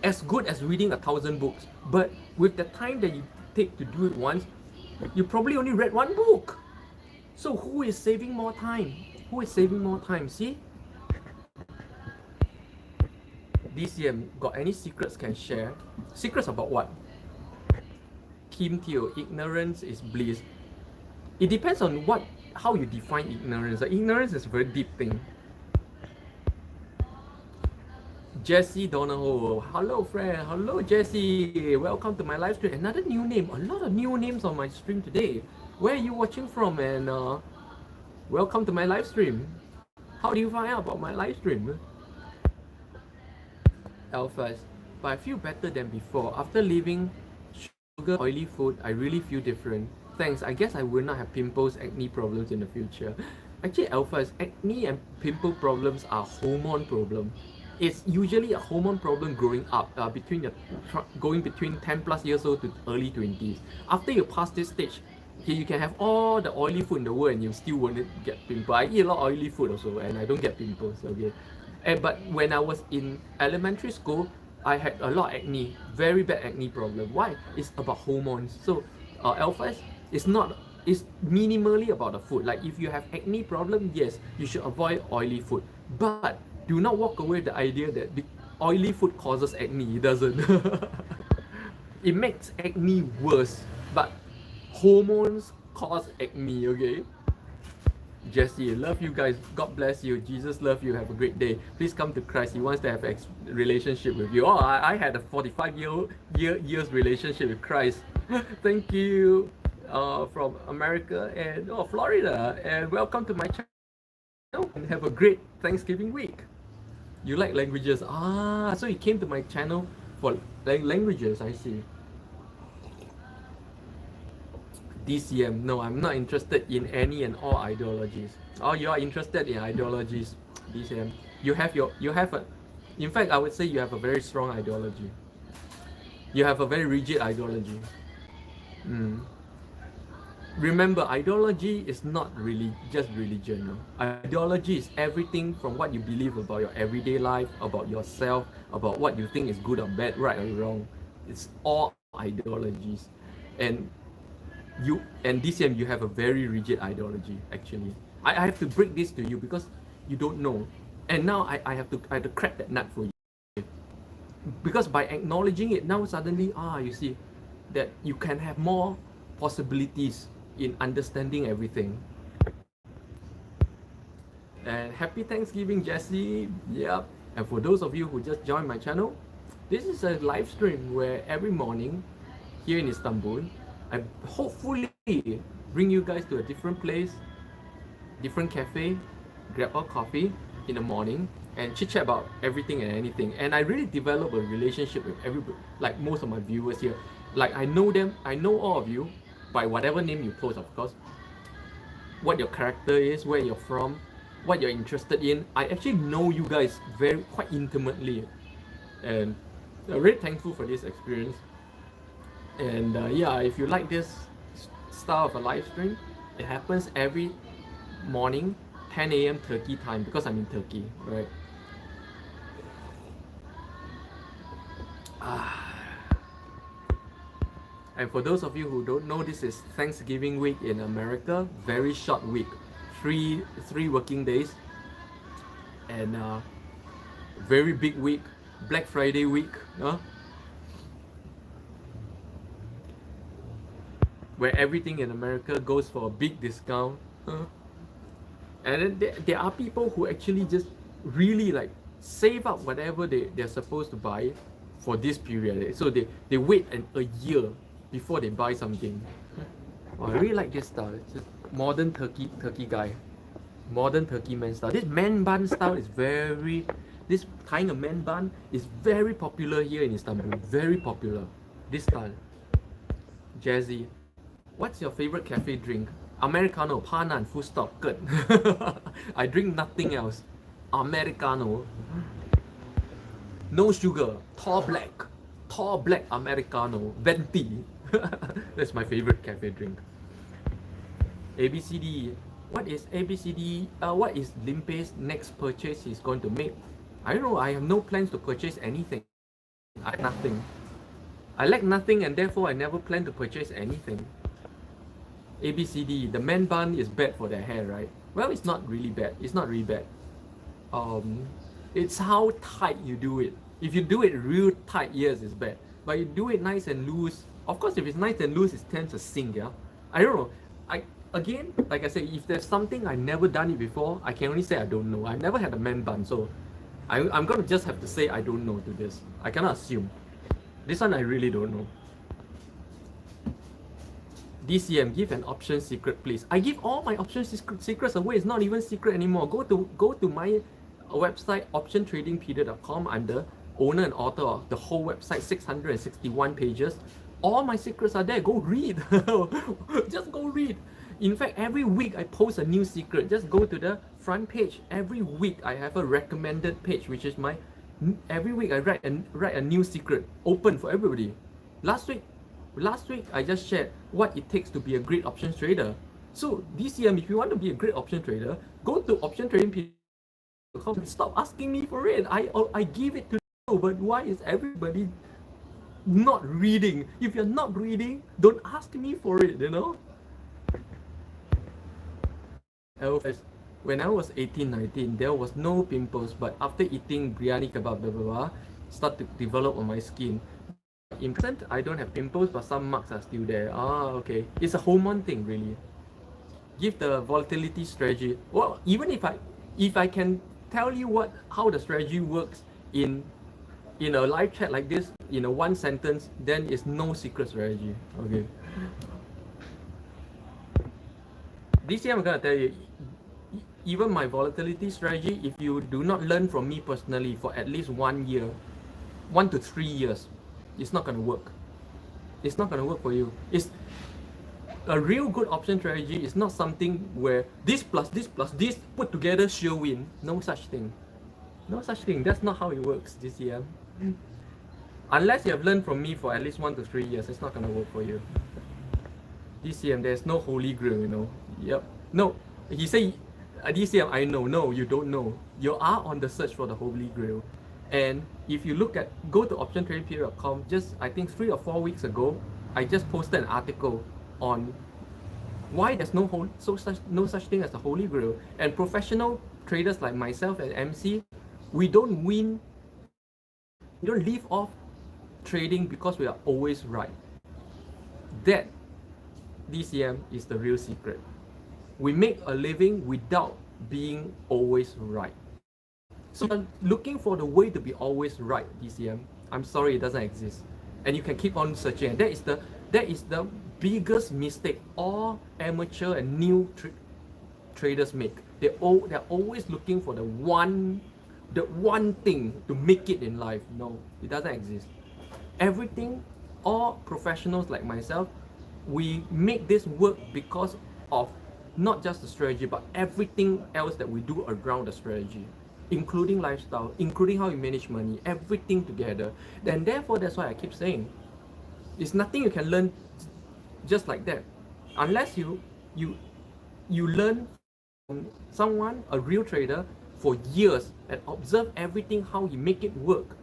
as good as reading 1,000 books. But with the time that you take to do it once, you probably only read one book. So who is saving more time? Who is saving more time? See? DCM, got any secrets can share? Secrets about what? Kim Teo, ignorance is bliss. It depends on how you define ignorance. Ignorance is a very deep thing. Jesse Donahoe, hello friend, hello Jesse, welcome to my live stream. Another new name, a lot of new names on my stream today. Where are you watching from? And welcome to my live stream. How do you find out about my live stream? Alphas, but I feel better than before. After leaving sugar, oily food, I really feel different. Thanks, I guess I will not have pimples, acne problems in the future. Actually, alphas, acne and pimple problems are hormone problems. It's usually a hormone problem growing up, going between 10 plus years old to early 20s. After you pass this stage, you can have all the oily food in the world and you still won't get pimples. I eat a lot of oily food also and I don't get pimples, okay? But when I was in elementary school, I had a lot of acne, very bad acne problem. Why? It's about hormones. So alphas, it's minimally about the food. Like if you have acne problem, yes, you should avoid oily food. But do not walk away with the idea that oily food causes acne. It doesn't. It makes acne worse, but hormones cause acne, okay? Jesse, love you guys. God bless you. Jesus love you. Have a great day. Please come to Christ. He wants to have a relationship with you. Oh, I had a 45 years relationship with Christ. Thank you. From America and Florida. And welcome to my channel. And have a great Thanksgiving week. You like languages? So you came to my channel for languages. I see. DCM, no, I'm not interested in any and all ideologies. Oh, you are interested in ideologies, DCM. In fact, I would say you have a very strong ideology. You have a very rigid ideology. Remember, ideology is not really just religion. No? Ideology is everything from what you believe about your everyday life, about yourself, about what you think is good or bad, right or wrong. It's all ideologies. And DCM, you have a very rigid ideology, actually. I have to break this to you because you don't know. And now I have to crack that nut for you. Because by acknowledging it, now suddenly, you see, that you can have more possibilities in understanding everything. And happy Thanksgiving, Jesse. Yep. And for those of you who just joined my channel, this is a live stream where every morning here in Istanbul, I hopefully bring you guys to a different place, different cafe, grab a coffee in the morning and chit chat about everything and anything. And I really develop a relationship with everybody, like most of my viewers here. Like I know them, I know all of you by whatever name you post, of course. What your character is, where you're from, what you're interested in. I actually know you guys quite intimately. And I'm really thankful for this experience. And if you like this style of a live stream, it happens every morning, 10 a.m. Turkey time, because I'm in Turkey, right? And for those of you who don't know, this is Thanksgiving week in America. Very short week, three working days, and very big week, Black Friday week, where everything in America goes for a big discount. And then there are people who actually just really like save up whatever they're supposed to buy for this period. So they wait a year before they buy something. Oh, I really like this style. It's just modern turkey guy. Modern turkey man style. This man bun style is this kind of man bun is very popular here in Istanbul. Very popular. This style. Jazzy. What's your favorite cafe drink? Americano, panan, full stop, good. I drink nothing else. Americano. No sugar, tall black Americano, venti. That's my favorite cafe drink. ABCD. What is ABCD? What is Limpeh's next purchase he's going to make? I don't know. I have no plans to purchase anything. I nothing. I like nothing, and therefore I never plan to purchase anything. ABCD. The man bun is bad for their hair, right? Well, it's not really bad. It's not really bad. It's how tight you do it. If you do it real tight, yes, it's bad. But you do it nice and loose. Of course, if it's nice and loose, it tends to sink. Yeah. I don't know. Again, like I said, if there's something I've never done it before, I can only say I don't know. I've never had a man bun, so I'm gonna just have to say I don't know to this. I cannot assume. This one I really don't know. DCM, give an option secret, please. I give all my option secrets away. It's not even secret anymore. Go to my website, optiontradingpedia.com. I'm the owner and author of the whole website, 661 pages. All my secrets are there. Go read. Just go read. In fact, every week I post a new secret. Just go to the front page. Every week I have a recommended page, which is my. Every week I write a new secret, open for everybody. Last week I just shared what it takes to be a great options trader. So DCM, if you want to be a great option trader, go to optiontradingpedia.com. Stop asking me for it. I give it to you, but why is everybody not reading? If you're not reading, don't ask me for it, you know? When I was 18, 19, there was no pimples, but after eating biryani kebab, blah, blah, blah, start to develop on my skin. In present, I don't have pimples, but some marks are still there. Okay. It's a hormone thing, really. Give the volatility strategy. Well, even if I can tell you how the strategy works in a live chat like this, in a one sentence, then it's no secret strategy. Okay. This year I'm gonna tell you, even my volatility strategy, if you do not learn from me personally for at least 1 year, 1 to 3 years, it's not gonna work. It's not gonna work for you. It's a real good option strategy. Is not something where this plus this put together sure win. No such thing. No such thing. That's not how it works, DCM. Unless you have learned from me for at least 1 to 3 years, it's not gonna work for you. DCM, there's no holy grail, you know. Yep. No, he say, DCM, I know. No, you don't know. You are on the search for the holy grail. And if you go to optiontradingpedia.com, just I think 3 or 4 weeks ago, I just posted an article on why there's no such thing as a holy grail. And professional traders like myself and MC, we don't win. We don't live off trading because we are always right. That, DCM, is the real secret. We make a living without being always right. So I'm looking for the way to be always right, DCM. I'm sorry, it doesn't exist. And you can keep on searching. And that is the biggest mistake all amateur and new traders make. They're always looking for the one thing to make it in life. No, it doesn't exist. Everything, all professionals like myself, we make this work because of not just the strategy, but everything else that we do around the strategy, including lifestyle, including how you manage money, everything together. And therefore, that's why I keep saying, it's nothing you can learn just like that, unless you learn from someone, a real trader, for years and observe everything how he make it work.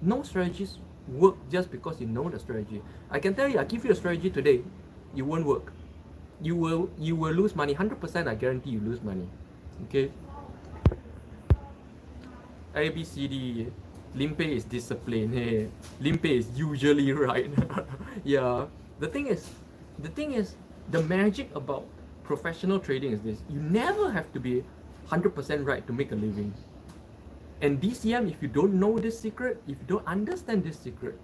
No strategies work just because you know the strategy. I can tell you, I give you a strategy today, you won't work. You will lose money. 100% I guarantee you lose money. Okay. A B C D. Limpeh is discipline. Hey, Limpeh is usually right. Yeah. The thing is, the magic about professional trading is this: you never have to be 100% right to make a living. And DCM, if you don't know this secret, if you don't understand this secret,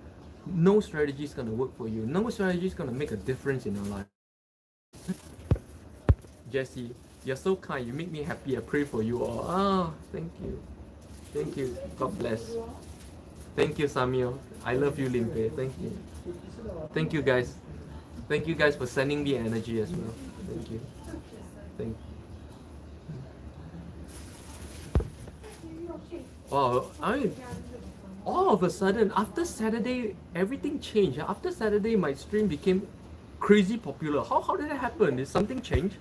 no strategy is gonna work for you. No strategy is gonna make a difference in your life. Jesse, you're so kind. You make me happy. I pray for you all. Ah, thank you. Thank you. God bless. Thank you, Samuel. I love you, Limpeh. Thank you. Thank you, guys. Thank you, guys, for sending me energy as well. Thank you. Thank you. Wow, I mean, all of a sudden, after Saturday, everything changed. After Saturday, my stream became crazy popular. How did that happen? Did something change?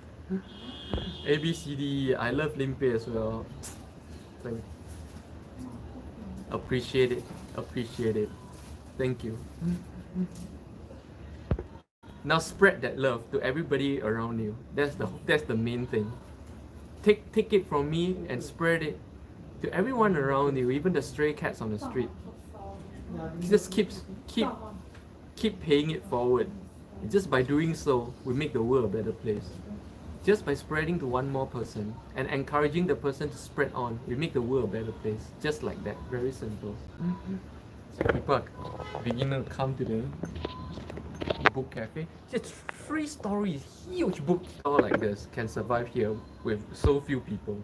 A B C D. I love Limpeh as well. Thank you. Appreciate it. Appreciate it. Thank you. Now spread that love to everybody around you. That's the main thing. Take it from me and spread it to everyone around you, even the stray cats on the street. Just keep paying it forward. Just by doing so, we make the world a better place. Just by spreading to one more person and encouraging the person to spread on, we make the world a better place. Just like that. Very simple. So people are beginning to come to the book cafe. Just 3 stories, huge bookstore like this can survive here with so few people.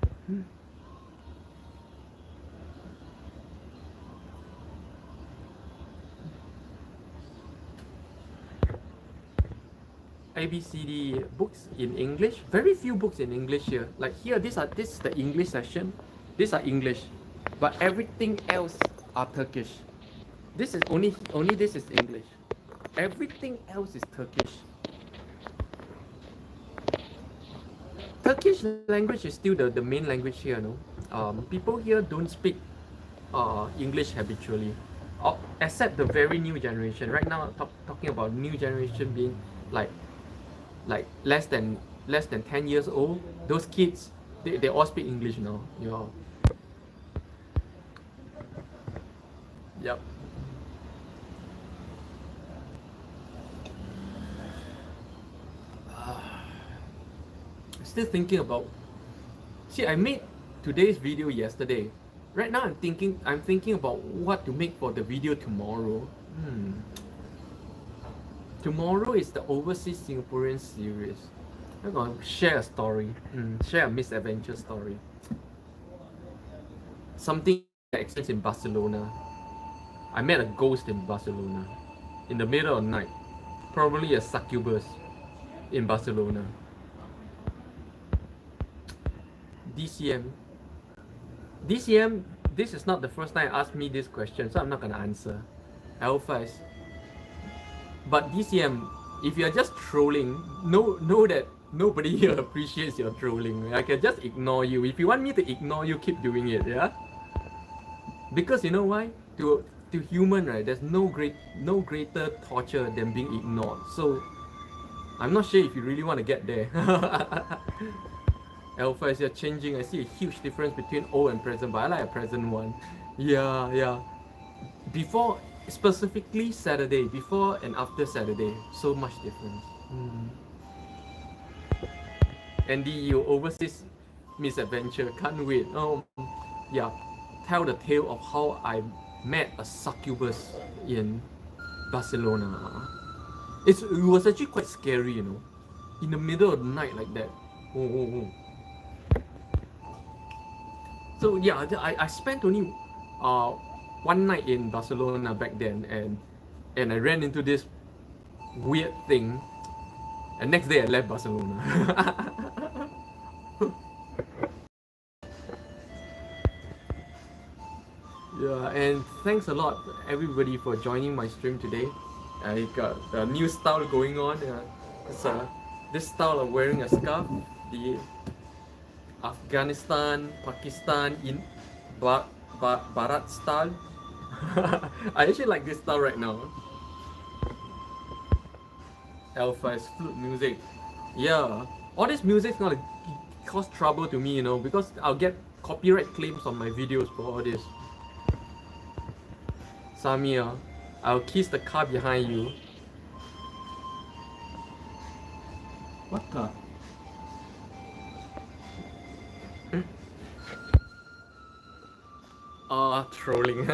ABCD books in English. Very few books in English here. Like here, this is the English section. These are English, but everything else are Turkish. This is only this is English. Everything else is Turkish. Turkish language is still the main language here, no? People here don't speak English habitually, except the very new generation. Right now, talking about new generation being like less than 10 years old. Those kids, they all speak English now. Yeah. Yep. Still thinking about. See, I made today's video yesterday. Right now, I'm thinking about what to make for the video tomorrow. Tomorrow is the Overseas Singaporean series. I'm gonna share a story, share a misadventure story. Something I experienced in Barcelona. I met a ghost in Barcelona in the middle of the night. Probably a succubus in Barcelona. DCM, this is not the first time I asked me this question, so I'm not gonna answer. Alpha is. But DCM, if you're just trolling, know that nobody here appreciates your trolling. I can just ignore you. If you want me to ignore you, keep doing it, yeah? Because you know why? To human, right, there's no greater torture than being ignored. So I'm not sure if you really want to get there. Alpha, as you're changing, I see a huge difference between old and present, but I like a present one. Yeah. Before, specifically Saturday, before and after Saturday, so much difference. Andy, you overseas misadventure, can't wait. Oh, yeah. Tell the tale of how I met a succubus in Barcelona. It was actually quite scary, you know, in the middle of the night like that. Oh. So yeah, I spent only one night in Barcelona back then, and I ran into this weird thing, and next day I left Barcelona. Yeah, and thanks a lot everybody for joining my stream today. I got a new style going on. It's this style of wearing a scarf, the Afghanistan, Pakistan in Bharat style. I actually like this style right now. Alpha is flute music. Yeah, all this music's gonna cause trouble to me, you know, because I'll get copyright claims on my videos for all this. Samir, I'll kiss the car behind you. What car? Trolling.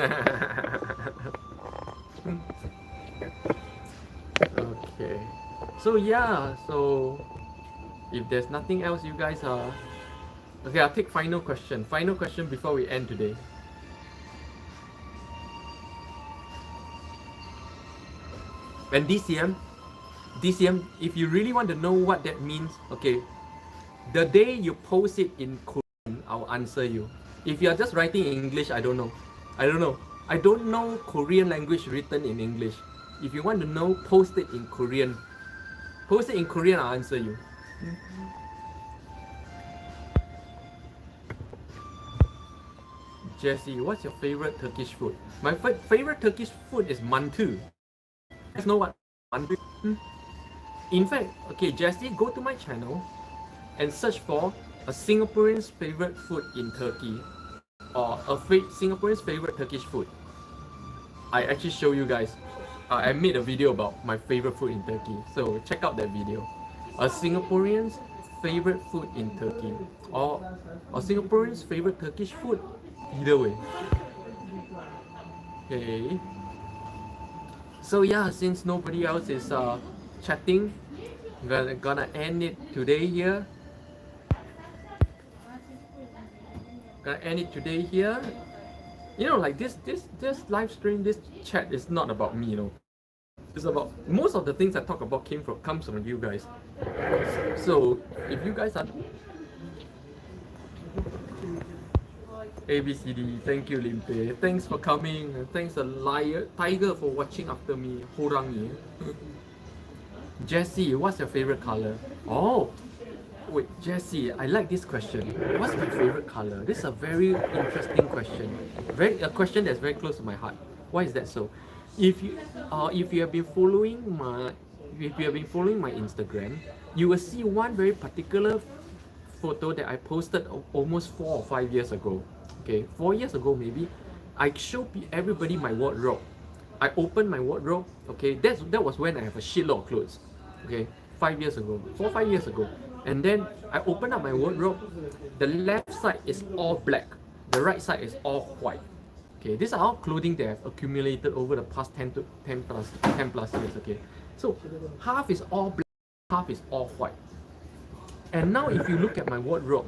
Okay. So yeah, so if there's nothing else, you guys are okay. I'll take final question. Final question before we end today. And DCM, if you really want to know what that means, okay, the day you post it in Korean, I'll answer you. If you are just writing in English, I don't know. I don't know Korean language written in English. If you want to know, post it in Korean. Post it in Korean, I'll answer you. Jesse, what's your favorite Turkish food? My favorite Turkish food is mantu. You guys know what mantu? In fact, okay, Jesse, go to my channel and search for a Singaporean's favorite food in Turkey, or a Singaporean's favorite Turkish food. I actually show you guys. I made a video about my favorite food in Turkey, so check out that video. A Singaporean's favorite food in Turkey, or a Singaporean's favorite Turkish food. Either way. Okay. So yeah, since nobody else is chatting, we're gonna end it today here. Gonna end it today here. You know, like this live stream, this chat is not about me, you know. It's about most of the things I talk about comes from you guys. So if you guys are ABCD, thank you Limpeh. Thanks for coming, and thanks a tiger for watching after me. Horangi. Jesse, what's your favorite color? Oh, wait, Jesse, I like this question. What's my favorite color? This is a very interesting question. A question that's very close to my heart. Why is that so? If you have been following my Instagram, you will see one very particular photo that I posted almost 4 or 5 years ago. Okay, 4 years ago maybe. I show everybody my wardrobe. I opened my wardrobe. Okay, that was when I have a shitload of clothes. Okay, 5 years ago, 4 5 years ago. And then I open up my wardrobe. The left side is all black. The right side is all white. Okay, these are all clothing that have accumulated over the past 10 plus years. Okay, so half is all black, half is all white. And now if you look at my wardrobe,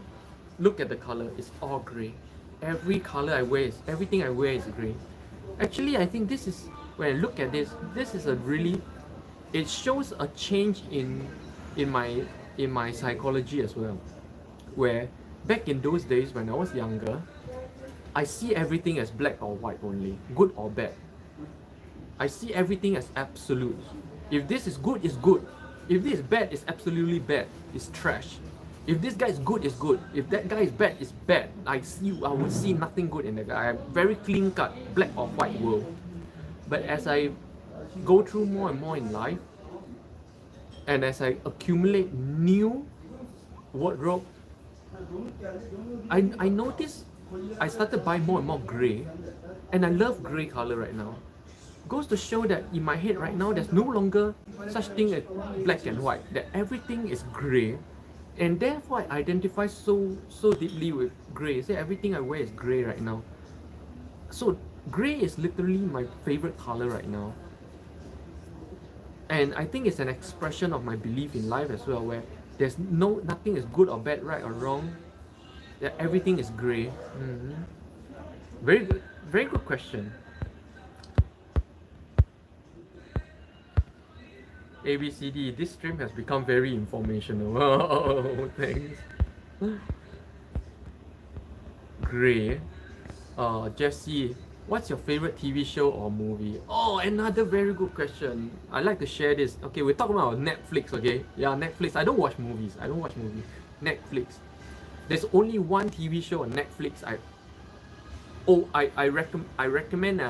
look at the color, it's all gray. Every color I wear everything I wear is gray. Actually, I think this is, when I look at this is it shows a change in my psychology as well. Where back in those days when I was younger, I see everything as black or white only, good or bad. I see everything as absolute. If this is good, it's good. If this is bad, it's absolutely bad. It's trash. If this guy is good, it's good. If that guy is bad, it's bad. I would see nothing good in that guy. I'm very clean cut, black or white world. But as I go through more and more in life, and as I accumulate new wardrobe, I notice I started buying more and more grey, and I love grey color right now. Goes to show that in my head right now, there's no longer such thing as black and white. That everything is grey, and therefore I identify so deeply with grey. Say everything I wear is grey right now. So grey is literally my favorite color right now. And I think it's an expression of my belief in life as well, where there's nothing is good or bad, right or wrong. That everything is grey. Very good question. ABCD, this stream has become very informational. Oh, thanks. Grey. Jesse, what's your favorite TV show or movie? Oh, another very good question. I like to share this. Okay, we're talking about Netflix, okay? Yeah, Netflix. I don't watch movies. Netflix. There's only one TV show on Netflix Oh, I recommend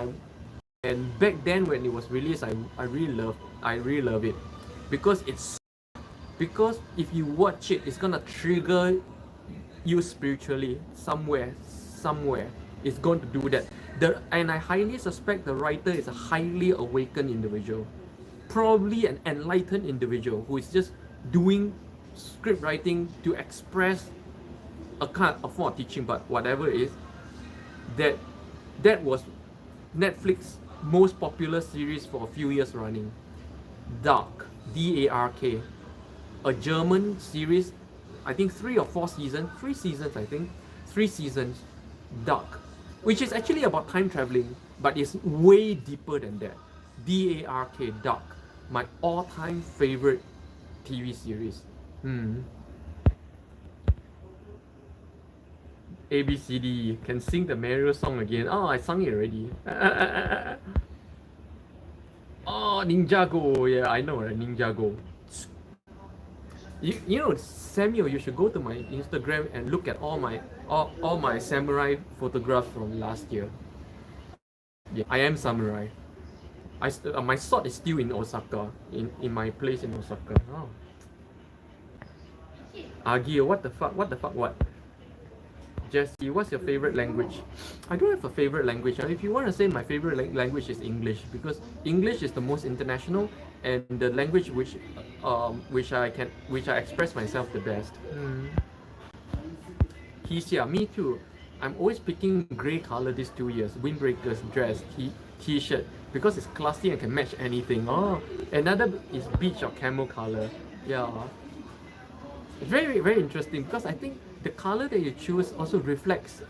and back then when it was released, I really love it because because if you watch it, it's gonna trigger you spiritually somewhere. It's going to do that. And I highly suspect the writer is a highly awakened individual, probably an enlightened individual who is just doing script writing to express a kind of form of teaching, but whatever it is, that was Netflix most popular series for a few years running. Dark, D-A-R-K, a German series, I think 3 seasons, I think, 3 seasons, Dark, which is actually about time traveling, but it's way deeper than that. D-A-R-K, Dark, my all-time favorite TV series. ABCD, can sing the Mario song again. Oh, I sung it already. Oh, Ninjago. Yeah, I know, right? Ninjago. You know, Samuel, you should go to my Instagram and look at all my samurai photographs from last year. Yeah, I am samurai. My sword is still in Osaka, in my place in Osaka. Oh. Agio, what the fuck? What? Jesse, what's your favorite language? I don't have a favorite language. If you want to say my favorite language is English, because English is the most international and the language which I express myself the best. Kisha, me too. I'm always picking grey color these 2 years. Windbreakers, dress, t-shirt, because it's classy and can match anything. Oh, another is beach or camel color. Yeah. Very, very interesting because I think the color that you choose also reflects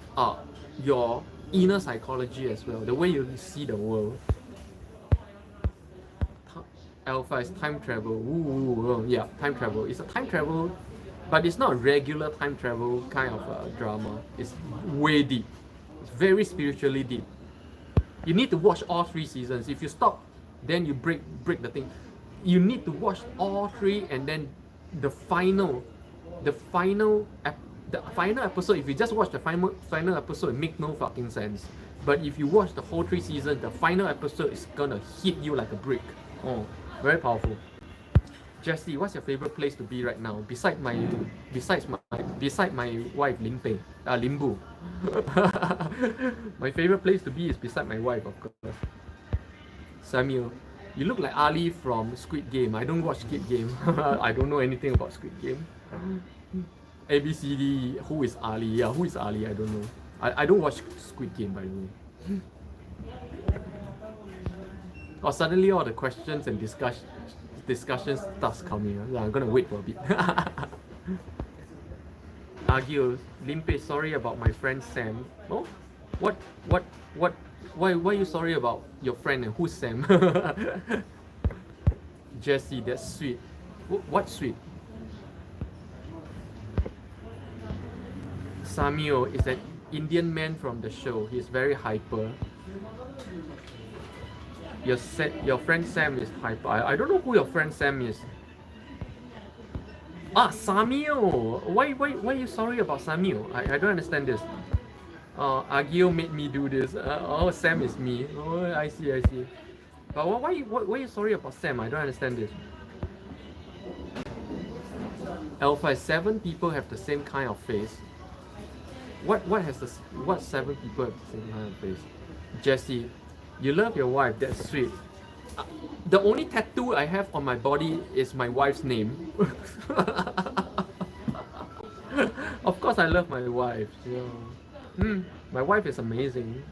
your inner psychology as well, the way you see the world. Alpha is time travel. Ooh, yeah, time travel. It's a time travel, but it's not a regular time travel kind of drama. It's way deep. It's very spiritually deep. You need to watch all 3 seasons. If you stop, then you break the thing. You need to watch all 3 and then the final episode, if you just watch the final episode, it makes no fucking sense. But if you watch the whole 3 seasons, the final episode is gonna hit you like a brick. Oh, very powerful. Jesse, what's your favorite place to be right now? Beside my wife, Limpeh, Limbu. My favorite place to be is beside my wife, of course. Samuel, you look like Ali from Squid Game. I don't watch Squid Game. I don't know anything about Squid Game. ABCD, who is Ali? Yeah, who is Ali? I don't know. I don't watch Squid Game, by the way. Oh, suddenly all the questions and discussions starts coming. Yeah, I'm gonna wait for a bit. Argue, Limpeh, sorry about my friend Sam. Oh, why are you sorry about your friend and who's Sam? Jesse, that's sweet. What sweet? Samuel is an Indian man from the show. He's very hyper. Your friend Sam is hyper. I don't know who your friend Sam is. Samuel. Why are you sorry about Samuel? I don't understand this. Agio made me do this. Sam is me. Oh, I see. But why are you sorry about Sam? I don't understand this. Alpha is 7 people have the same kind of face. What 7 people have the same kind of face? Jesse, you love your wife. That's sweet. The only tattoo I have on my body is my wife's name. Of course, I love my wife. Yeah. My wife is amazing.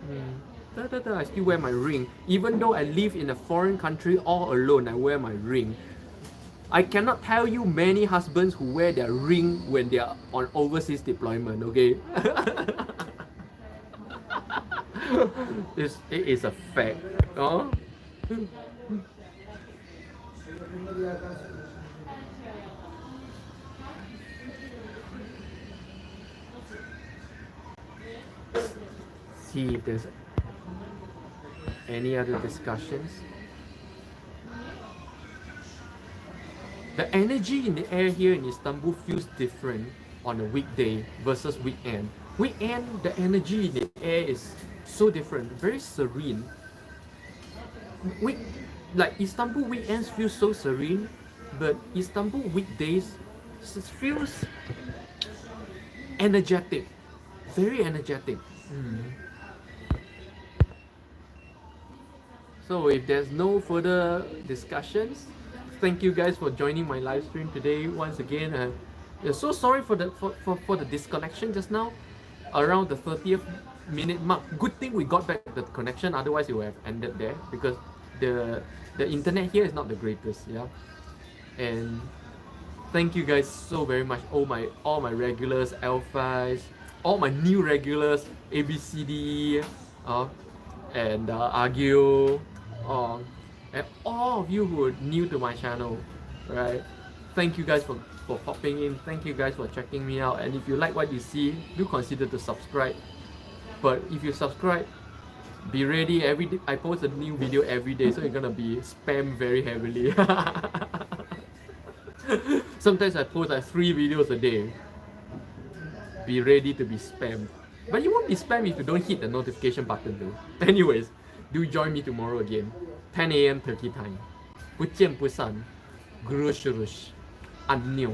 I still wear my ring. Even though I live in a foreign country all alone, I wear my ring. I cannot tell you many husbands who wear their ring when they are on overseas deployment, okay? It is a fact. See if there's any other discussions. The energy in the air here in Istanbul feels different on a weekday versus weekend. Weekend, the energy in the air is so different, very serene. Week like Istanbul weekends feel so serene, but Istanbul weekdays just feels energetic, very energetic. So if there's no further discussions, thank you guys for joining my live stream today once again. So sorry for the disconnection just now around the 30th minute mark. Good thing we got back the connection, otherwise it would have ended there because the internet here is not the greatest. Yeah, and thank you guys so very much. All my regulars, Alphas, all my new regulars, ABCD, and Agio, and all of you who are new to my channel, right? Thank you guys for popping in. Thank you guys for checking me out. And if you like what you see, do consider to subscribe. But if you subscribe, be ready. Every day I post a new video every day, so you're gonna be spammed very heavily. Sometimes I post like 3 videos a day. Be ready to be spammed. But you won't be spammed if you don't hit the notification button though. Anyways, do join me tomorrow again. 10 a.m. Turkey time. 不见不散. Grush rush. 안녕.